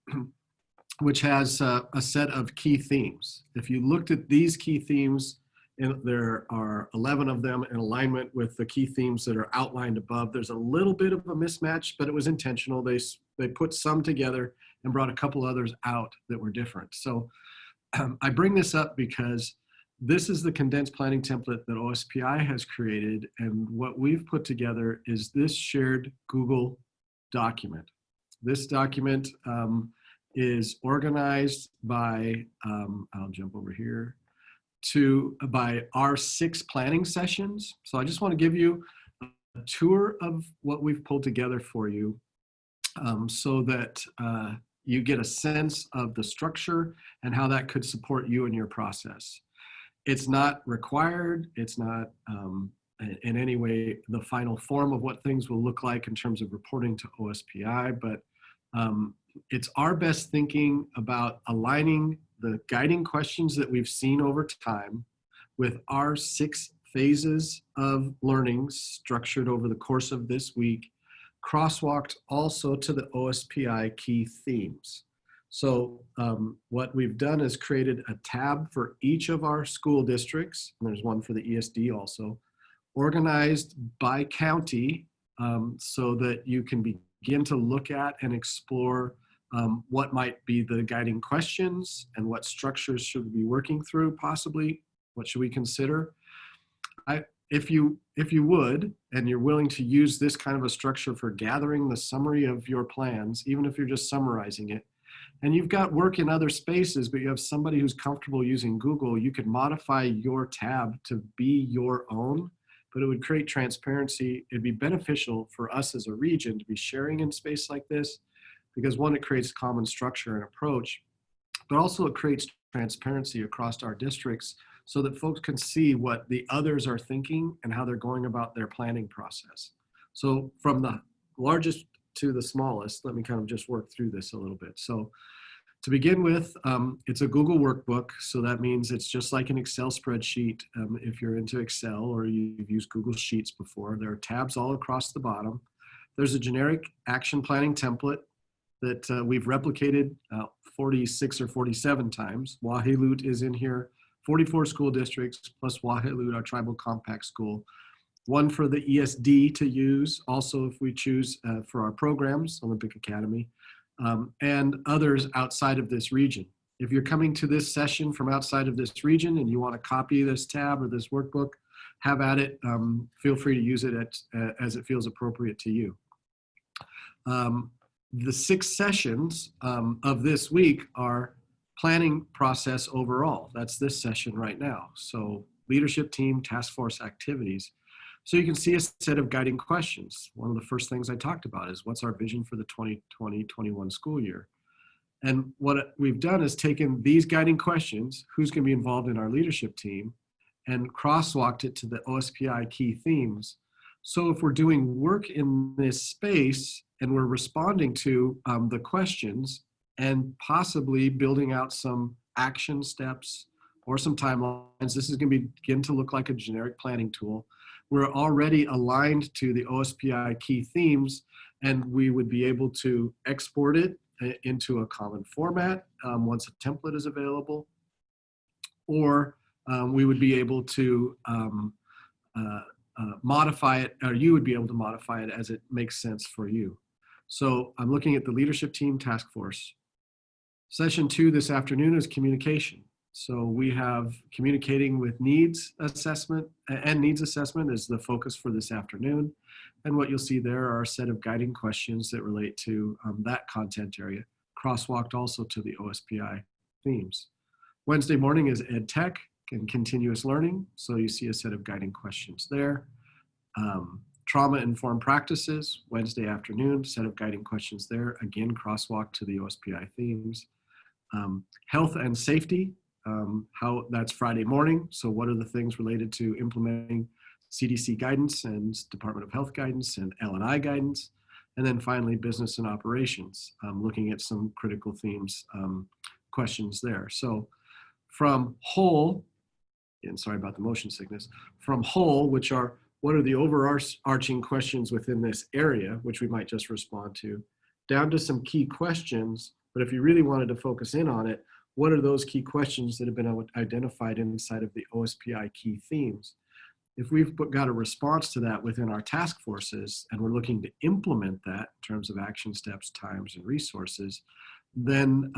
which has a set of key themes. If you looked at these key themes, and there are 11 of them in alignment with the key themes that are outlined above. There's a little bit of a mismatch, but it was intentional. They put some together and brought a couple others out that were different. So I bring this up because this is the condensed planning template that OSPI has created, and what we've put together is this shared Google document. This document is organized by, I'll jump over here, by our 6 planning sessions. So I just want to give you a tour of what we've pulled together for you, so that you get a sense of the structure and how that could support you in your process. It's not required. It's not in any way the final form of what things will look like in terms of reporting to OSPI, but it's our best thinking about aligning the guiding questions that we've seen over time with our 6 phases of learning structured over the course of this week, crosswalked also to the OSPI key themes. So what we've done is created a tab for each of our school districts, and there's one for the ESD also, organized by county, so that you can begin to look at and explore what might be the guiding questions and what structures should we be working through, possibly, what should we consider. If you would, and you're willing to use this kind of a structure for gathering the summary of your plans, even if you're just summarizing it, and you've got work in other spaces, but you have somebody who's comfortable using Google, you could modify your tab to be your own, but it would create transparency. It'd be beneficial for us as a region to be sharing in space like this, because one, it creates common structure and approach, but also it creates transparency across our districts so that folks can see what the others are thinking and how they're going about their planning process. So from the largest to the smallest, let me kind of just work through this a little bit. So to begin with, it's a Google workbook. So that means it's just like an Excel spreadsheet. If you're into Excel or you've used Google Sheets before, there are tabs all across the bottom. There's a generic action planning template that we've replicated 46 or 47 times. Wahilut is in here, 44 school districts plus Wahilut, our tribal compact school. One for the ESD to use, also if we choose for our programs, Olympic Academy, and others outside of this region. If you're coming to this session from outside of this region and you want to copy this tab or this workbook, have at it. Feel free to use it as it feels appropriate to you. The 6 sessions of this week are planning process overall. That's this session right now. So leadership team, task force activities. So you can see a set of guiding questions. One of the first things I talked about is what's our vision for the 2020-21 school year? And what we've done is taken these guiding questions, who's going to be involved in our leadership team, and crosswalked it to the OSPI key themes. So if we're doing work in this space and we're responding to the questions and possibly building out some action steps or some timelines, this is going to begin to look like a generic planning tool. We're already aligned to the OSPI key themes, and we would be able to export it into a common format once a template is available, or we would be able to modify it, or you would be able to modify it as it makes sense for you. So I'm looking at the leadership team task force. Session 2 this afternoon is communication. So we have communicating with needs assessment, and needs assessment is the focus for this afternoon. And what you'll see there are a set of guiding questions that relate to that content area, crosswalked also to the OSPI themes. Wednesday morning is Ed Tech and continuous learning. So you see a set of guiding questions there. Trauma-informed practices, Wednesday afternoon, set of guiding questions there. Again, crosswalk to the OSPI themes. Health and safety, how that's Friday morning. So what are the things related to implementing CDC guidance and Department of Health guidance and L&I guidance? And then finally, business and operations, looking at some critical themes, questions there. So from whole, and sorry about the motion sickness, from whole, which are what are the overarching questions within this area, which we might just respond to, down to some key questions. But if you really wanted to focus in on it, what are those key questions that have been identified inside of the OSPI key themes? If we've got a response to that within our task forces and we're looking to implement that in terms of action steps, times, and resources, then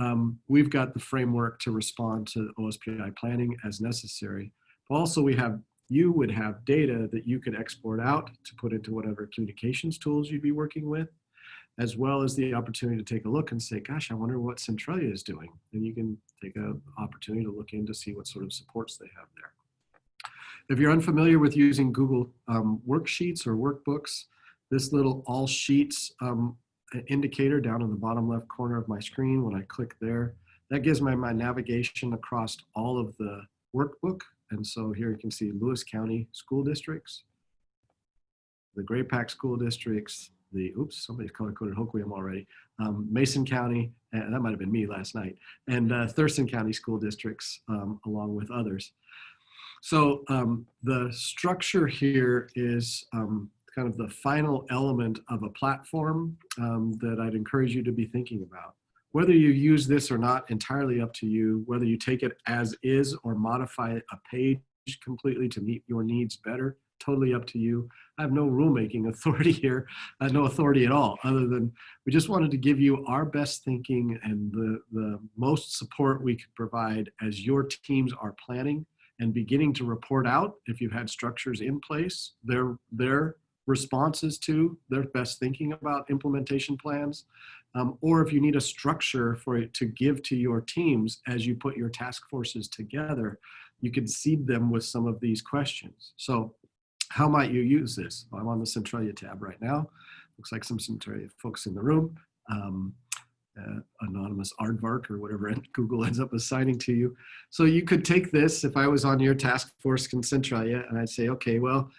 we've got the framework to respond to OSPI planning as necessary. Also, you would have data that you could export out to put into whatever communications tools you'd be working with. as well as the opportunity to take a look and say, gosh, I wonder what Centralia is doing. And you can take an opportunity to look in to see what sort of supports they have there. If you're unfamiliar with using Google worksheets or workbooks, this little all sheets indicator down in the bottom left corner of my screen, when I click there, that gives me my navigation across all of the workbook. And so here you can see Lewis County school districts, the Grey Pack school districts, oops, somebody's color-coded Hoquiam already, Mason County, and that might have been me last night, and Thurston County school districts, along with others. So the structure here is kind of the final element of a platform that I'd encourage you to be thinking about. Whether you use this or not, entirely up to you. Whether you take it as is or modify a page completely to meet your needs better, totally up to you. I have no rulemaking authority here, no authority at all, other than we just wanted to give you our best thinking and the most support we could provide as your teams are planning and beginning to report out, if you've had structures in place, their responses to, their best thinking about implementation plans, or if you need a structure for it to give to your teams as you put your task forces together, you can seed them with some of these questions. So how might you use this? Well, I'm on the Centralia tab right now. Looks like some Centralia folks in the room. Anonymous aardvark or whatever Google ends up assigning to you. So you could take this, if I was on your task force in Centralia, and I'd say, okay, well,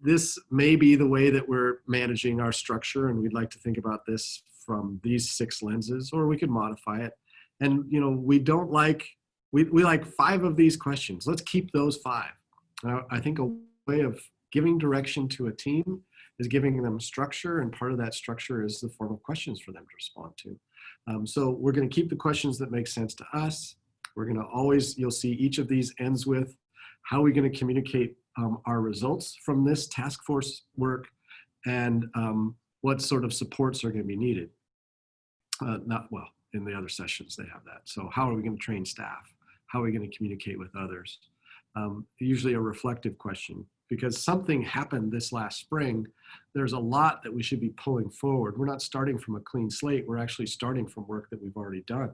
this may be the way that we're managing our structure, and we'd like to think about this from these 6 lenses, or we could modify it. And we don't like, we like 5 of these questions. Let's keep those 5. I think a way of giving direction to a team is giving them structure, and part of that structure is the form of questions for them to respond to. So we're going to keep the questions that make sense to us. We're going to always, you'll see each of these ends with how are we going to communicate our results from this task force work, and what sort of supports are going to be needed. In the other sessions they have that. So how are we going to train staff? How are we going to communicate with others? Usually a reflective question, because something happened this last spring. There's a lot that we should be pulling forward. We're not starting from a clean slate. We're actually starting from work that we've already done.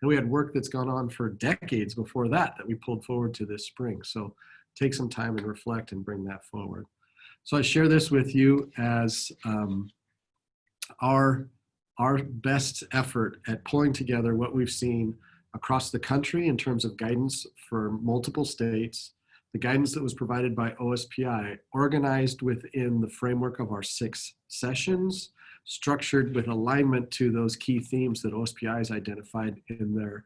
And we had work that's gone on for decades before that we pulled forward to this spring. So take some time and reflect and bring that forward. So I share this with you as our best effort at pulling together what we've seen across the country in terms of guidance for multiple states, the guidance that was provided by OSPI, organized within the framework of our 6 sessions, structured with alignment to those key themes that OSPI has identified in their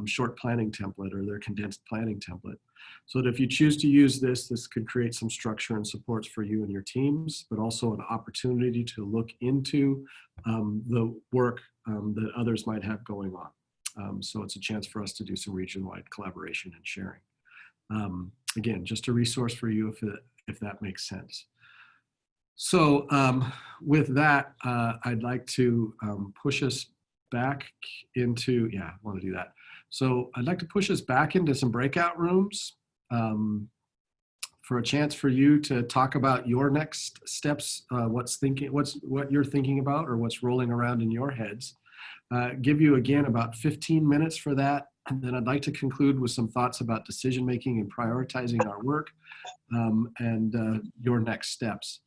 short planning template or their condensed planning template. So that if you choose to use this, this could create some structure and supports for you and your teams, but also an opportunity to look into the work that others might have going on. So it's a chance for us to do some region-wide collaboration and sharing. Again, just a resource for you if that makes sense. So with that, I'd like to push us back into, I want to do that. So I'd like to push us back into some breakout rooms for a chance for you to talk about your next steps, what you're thinking about or what's rolling around in your heads. Give you again about 15 minutes for that. And then I'd like to conclude with some thoughts about decision-making and prioritizing our work and your next steps.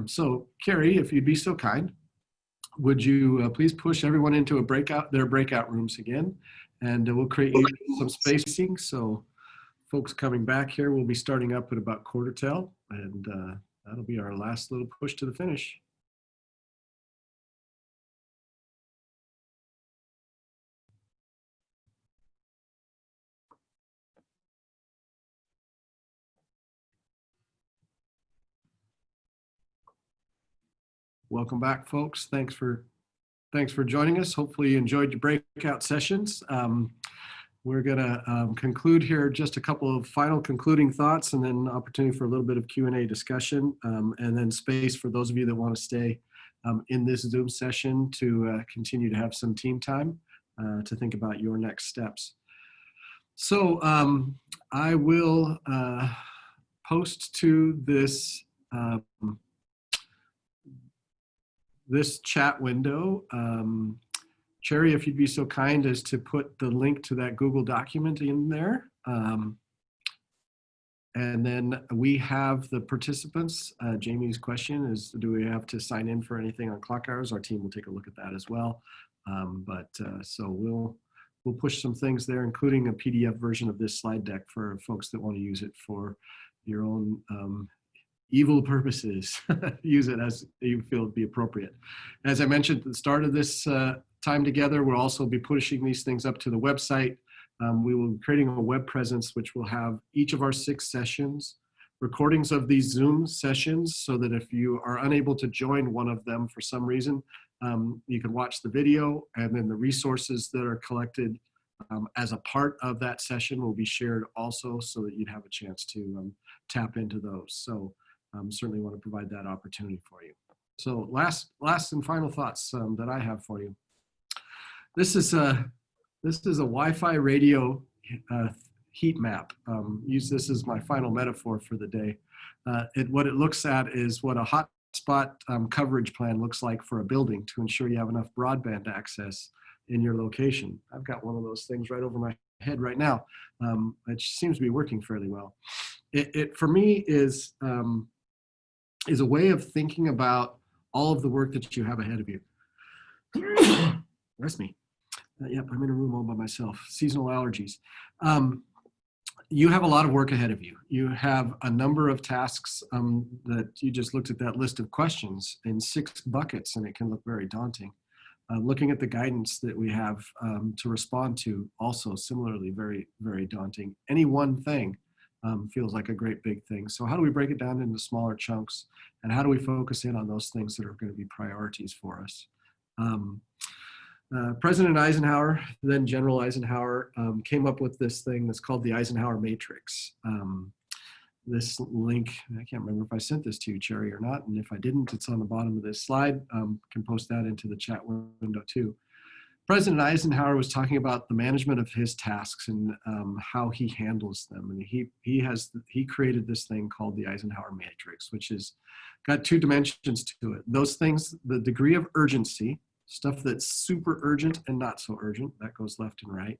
So Carrie, if you'd be so kind, would you please push everyone into their breakout rooms again, and we'll create some spacing. So folks coming back here, we'll be starting up at about 1/4 and that'll be our last little push to the finish. Welcome back, folks. Thanks for joining us. Hopefully you enjoyed your breakout sessions. We're gonna conclude here just a couple of final concluding thoughts, and then opportunity for a little bit of Q&A discussion, and then space for those of you that want to stay in this Zoom session to continue to have some team time to think about your next steps. So I will post to this this chat window, Cherry, if you'd be so kind as to put the link to that Google document in there. And then we have the participants. Jamie's question is, do we have to sign in for anything on clock hours? Our team will take a look at that as well. So we'll push some things there, including a PDF version of this slide deck for folks that want to use it for your own evil purposes. Use it as you feel would be appropriate. As I mentioned at the start of this time together, we'll also be pushing these things up to the website. We will be creating a web presence which will have each of our 6 sessions, recordings of these Zoom sessions, so that if you are unable to join one of them for some reason, you can watch the video, and then the resources that are collected as a part of that session will be shared also, so that you'd have a chance to tap into those. So certainly want to provide that opportunity for you. So last and final thoughts that I have for you. This is a Wi-Fi radio heat map. Use this as my final metaphor for the day. What it looks at is what a hotspot coverage plan looks like for a building to ensure you have enough broadband access in your location. I've got one of those things right over my head right now. It seems to be working fairly well. It for me is a way of thinking about all of the work that you have ahead of you. Rest me. Yep, I'm in a room all by myself. Seasonal allergies. You have a lot of work ahead of you. You have a number of tasks that you just looked at that list of questions in 6 buckets, and it can look very daunting. Looking at the guidance that we have to respond to, also similarly very, very daunting. Any one thing feels like a great big thing. So how do we break it down into smaller chunks? And how do we focus in on those things that are going to be priorities for us? President Eisenhower, then General Eisenhower, came up with this thing that's called the Eisenhower Matrix. This link, I can't remember if I sent this to you, Cherry, or not. And if I didn't, it's on the bottom of this slide. Can post that into the chat window too. President Eisenhower was talking about the management of his tasks and how he handles them. And he created this thing called the Eisenhower Matrix, which has got 2 dimensions to it. Those things, the degree of urgency, stuff that's super urgent and not so urgent, that goes left and right.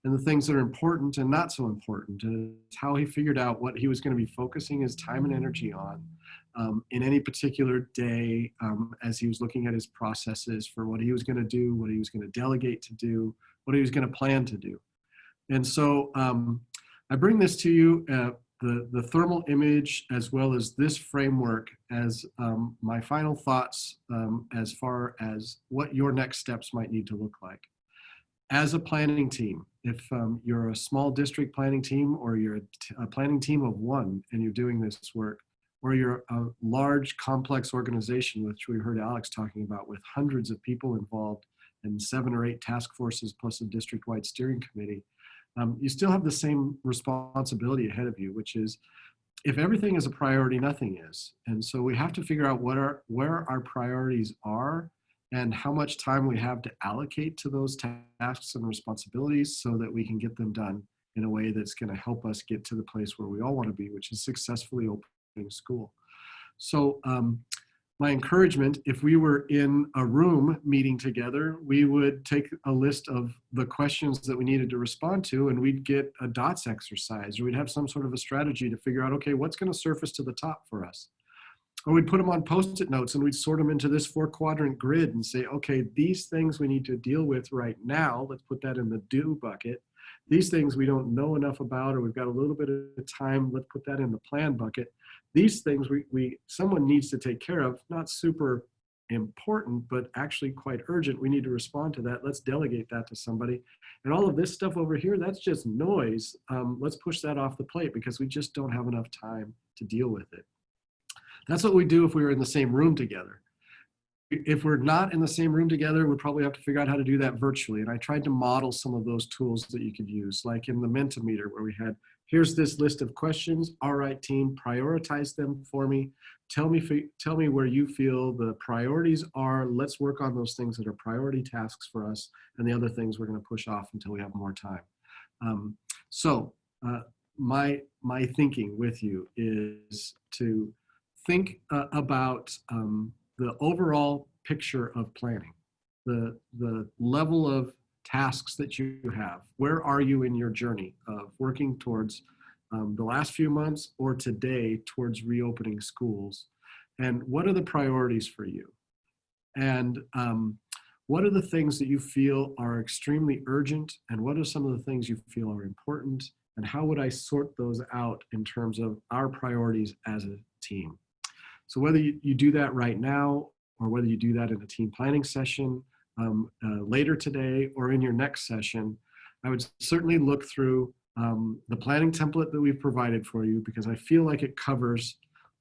And the things that are important and not so important, and it's how he figured out what he was going to be focusing his time and energy on in any particular day as he was looking at his processes for what he was going to do, what he was going to delegate to do, what he was going to plan to do. And so I bring this to you, the thermal image, as well as this framework as my final thoughts as far as what your next steps might need to look like. As a planning team, if you're a small district planning team, or you're a planning team of 1 and you're doing this work, or you're a large complex organization, which we heard Alex talking about, with hundreds of people involved and 7 or 8 task forces plus a district-wide steering committee, you still have the same responsibility ahead of you, which is, if everything is a priority, nothing is. And so we have to figure out where our priorities are and how much time we have to allocate to those tasks and responsibilities so that we can get them done in a way that's going to help us get to the place where we all want to be, which is successfully opening school. So my encouragement, if we were in a room meeting together, we would take a list of the questions that we needed to respond to, and we'd get a dots exercise, or we'd have some sort of a strategy to figure out, okay, what's going to surface to the top for us? Or we'd put them on Post-it notes and we'd sort them into this 4-quadrant grid and say, okay, these things we need to deal with right now, let's put that in the do bucket. These things we don't know enough about, or we've got a little bit of time, let's put that in the plan bucket. These things someone needs to take care of, not super important, but actually quite urgent. We need to respond to that. Let's delegate that to somebody. And all of this stuff over here, that's just noise. Let's push that off the plate because we just don't have enough time to deal with it. That's what we do if we were in the same room together. If we're not in the same room together, we probably have to figure out how to do that virtually. And I tried to model some of those tools that you could use, like in the Mentimeter, where we had, here's this list of questions. All right, team, prioritize them for me. Tell me where you feel the priorities are. Let's work on those things that are priority tasks for us, and the other things we're going to push off until we have more time. My thinking with you is to think about the overall picture of planning, the level of tasks that you have. Where are you in your journey of working towards the last few months or today towards reopening schools? And what are the priorities for you? And what are the things that you feel are extremely urgent? And what are some of the things you feel are important? And how would I sort those out in terms of our priorities as a team? So whether you do that right now, or whether you do that in a team planning session later today, or in your next session, I would certainly look through the planning template that we've provided for you, because I feel like it covers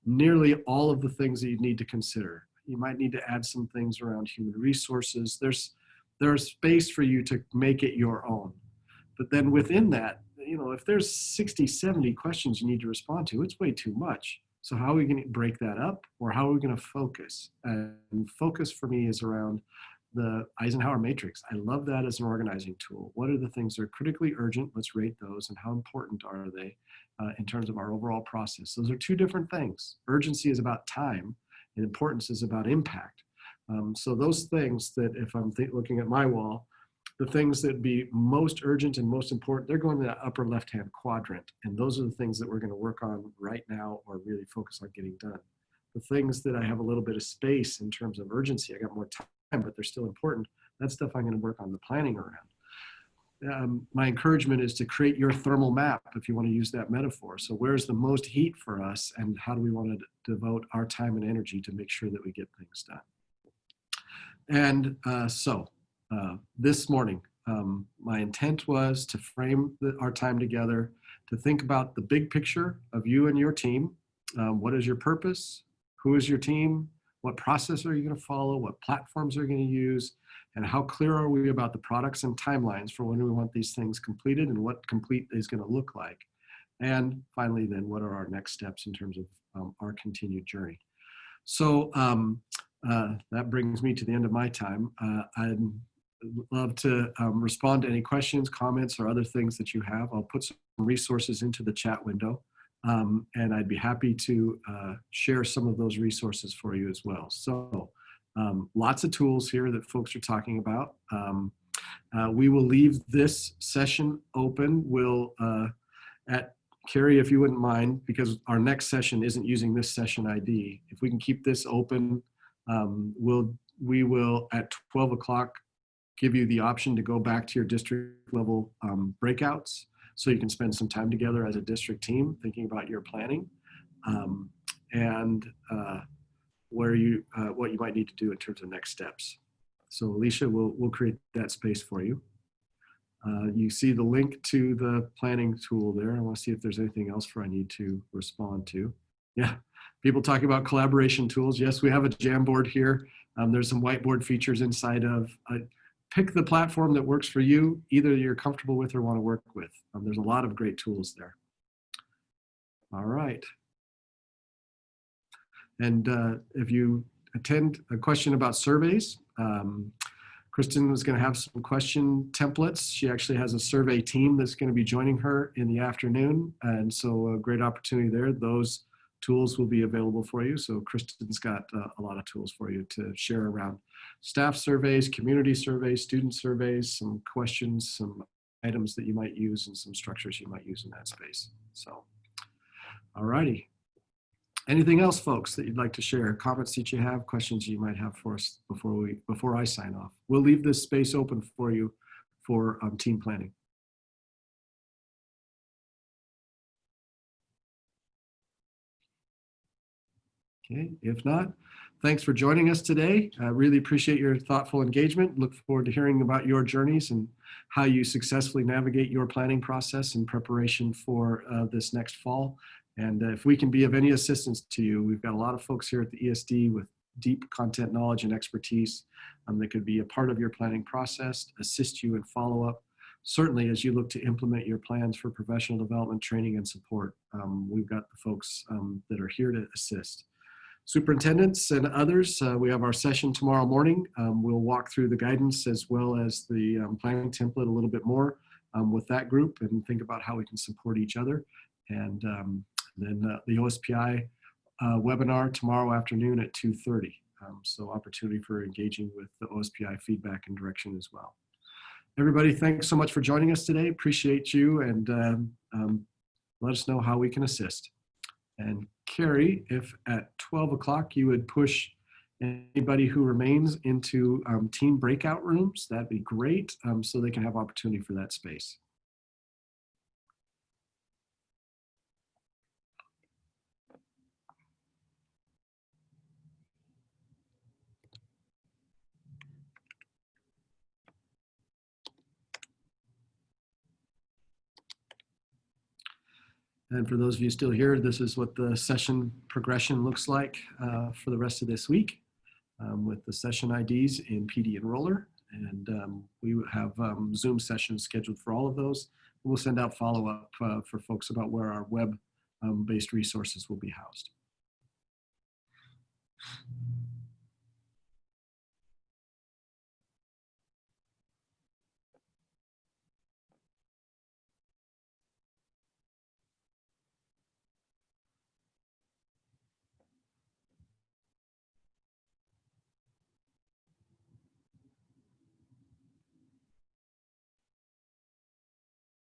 nearly all of the things that you need to consider. You might need to add some things around human resources. There's space for you to make it your own. But then within that, if there's 60, 70 questions you need to respond to, it's way too much. So how are we going to break that up, or how are we going to focus? And focus for me is around the Eisenhower matrix. I love that as an organizing tool. What are the things that are critically urgent? Let's rate those, and how important are they in terms of our overall process? Those are two different things. Urgency is about time, and importance is about impact. So those things that, if I'm looking at my wall, the things that be most urgent and most important, they're going to the upper left-hand quadrant. And those are the things that we're going to work on right now, or really focus on getting done. The things that I have a little bit of space in terms of urgency, I got more time, but they're still important, that stuff I'm going to work on the planning around. My encouragement is to create your thermal map, if you want to use that metaphor. So where's the most heat for us, and how do we want to devote our time and energy to make sure that we get things done? And this morning, my intent was to frame our time together, to think about the big picture of you and your team. What is your purpose? Who is your team? What process are you going to follow? What platforms are you going to use? And how clear are we about the products and timelines for when we want these things completed, and what complete is going to look like? And finally, then, what are our next steps in terms of our continued journey? So that brings me to the end of my time. I'd love to respond to any questions, comments, or other things that you have. I'll put some resources into the chat window, and I'd be happy to share some of those resources for you as well. So lots of tools here that folks are talking about. We will leave this session open. We'll, Carrie, if you wouldn't mind, because our next session isn't using this session ID, if we can keep this open, we will at 12 o'clock give you the option to go back to your district level breakouts, so you can spend some time together as a district team thinking about your planning and what you might need to do in terms of next steps. So Alicia, we'll create that space for you. You see the link to the planning tool there. I want to see if there's anything else I need to respond to. Yeah, people talking about collaboration tools. Yes, we have a Jamboard here. There's some whiteboard features inside of. Pick the platform that works for you, either you're comfortable with or want to work with. There's a lot of great tools there. All right. And if you attend a question about surveys, Kristen was going to have some question templates. She actually has a survey team that's going to be joining her in the afternoon. And so a great opportunity there. Those tools will be available for you. So Kristen's got a lot of tools for you to share around staff surveys, community surveys, student surveys, some questions, some items that you might use, and some structures you might use in that space. So, all righty. Anything else, folks, that you'd like to share? Comments that you have, questions you might have for us before I sign off? We'll leave this space open for you for team planning. Okay, if not, thanks for joining us today. I really appreciate your thoughtful engagement. Look forward to hearing about your journeys and how you successfully navigate your planning process in preparation for this next fall. And if we can be of any assistance to you, we've got a lot of folks here at the ESD with deep content knowledge and expertise that could be a part of your planning process, assist you in follow-up. Certainly, as you look to implement your plans for professional development, training, and support, we've got the folks that are here to assist. Superintendents and others, we have our session tomorrow morning. We'll walk through the guidance as well as the planning template a little bit more with that group and think about how we can support each other. And then the OSPI webinar tomorrow afternoon at 2:30. So opportunity for engaging with the OSPI feedback and direction as well. Everybody, thanks so much for joining us today. Appreciate you, and let us know how we can assist. And Carrie, if at 12 o'clock you would push anybody who remains into team breakout rooms, that'd be great, so they can have opportunity for that space. And for those of you still here, this is what the session progression looks like for the rest of this week with the session IDs in PD Enroller. And we have Zoom sessions scheduled for all of those. We'll send out follow-up for folks about where our web-based resources will be housed.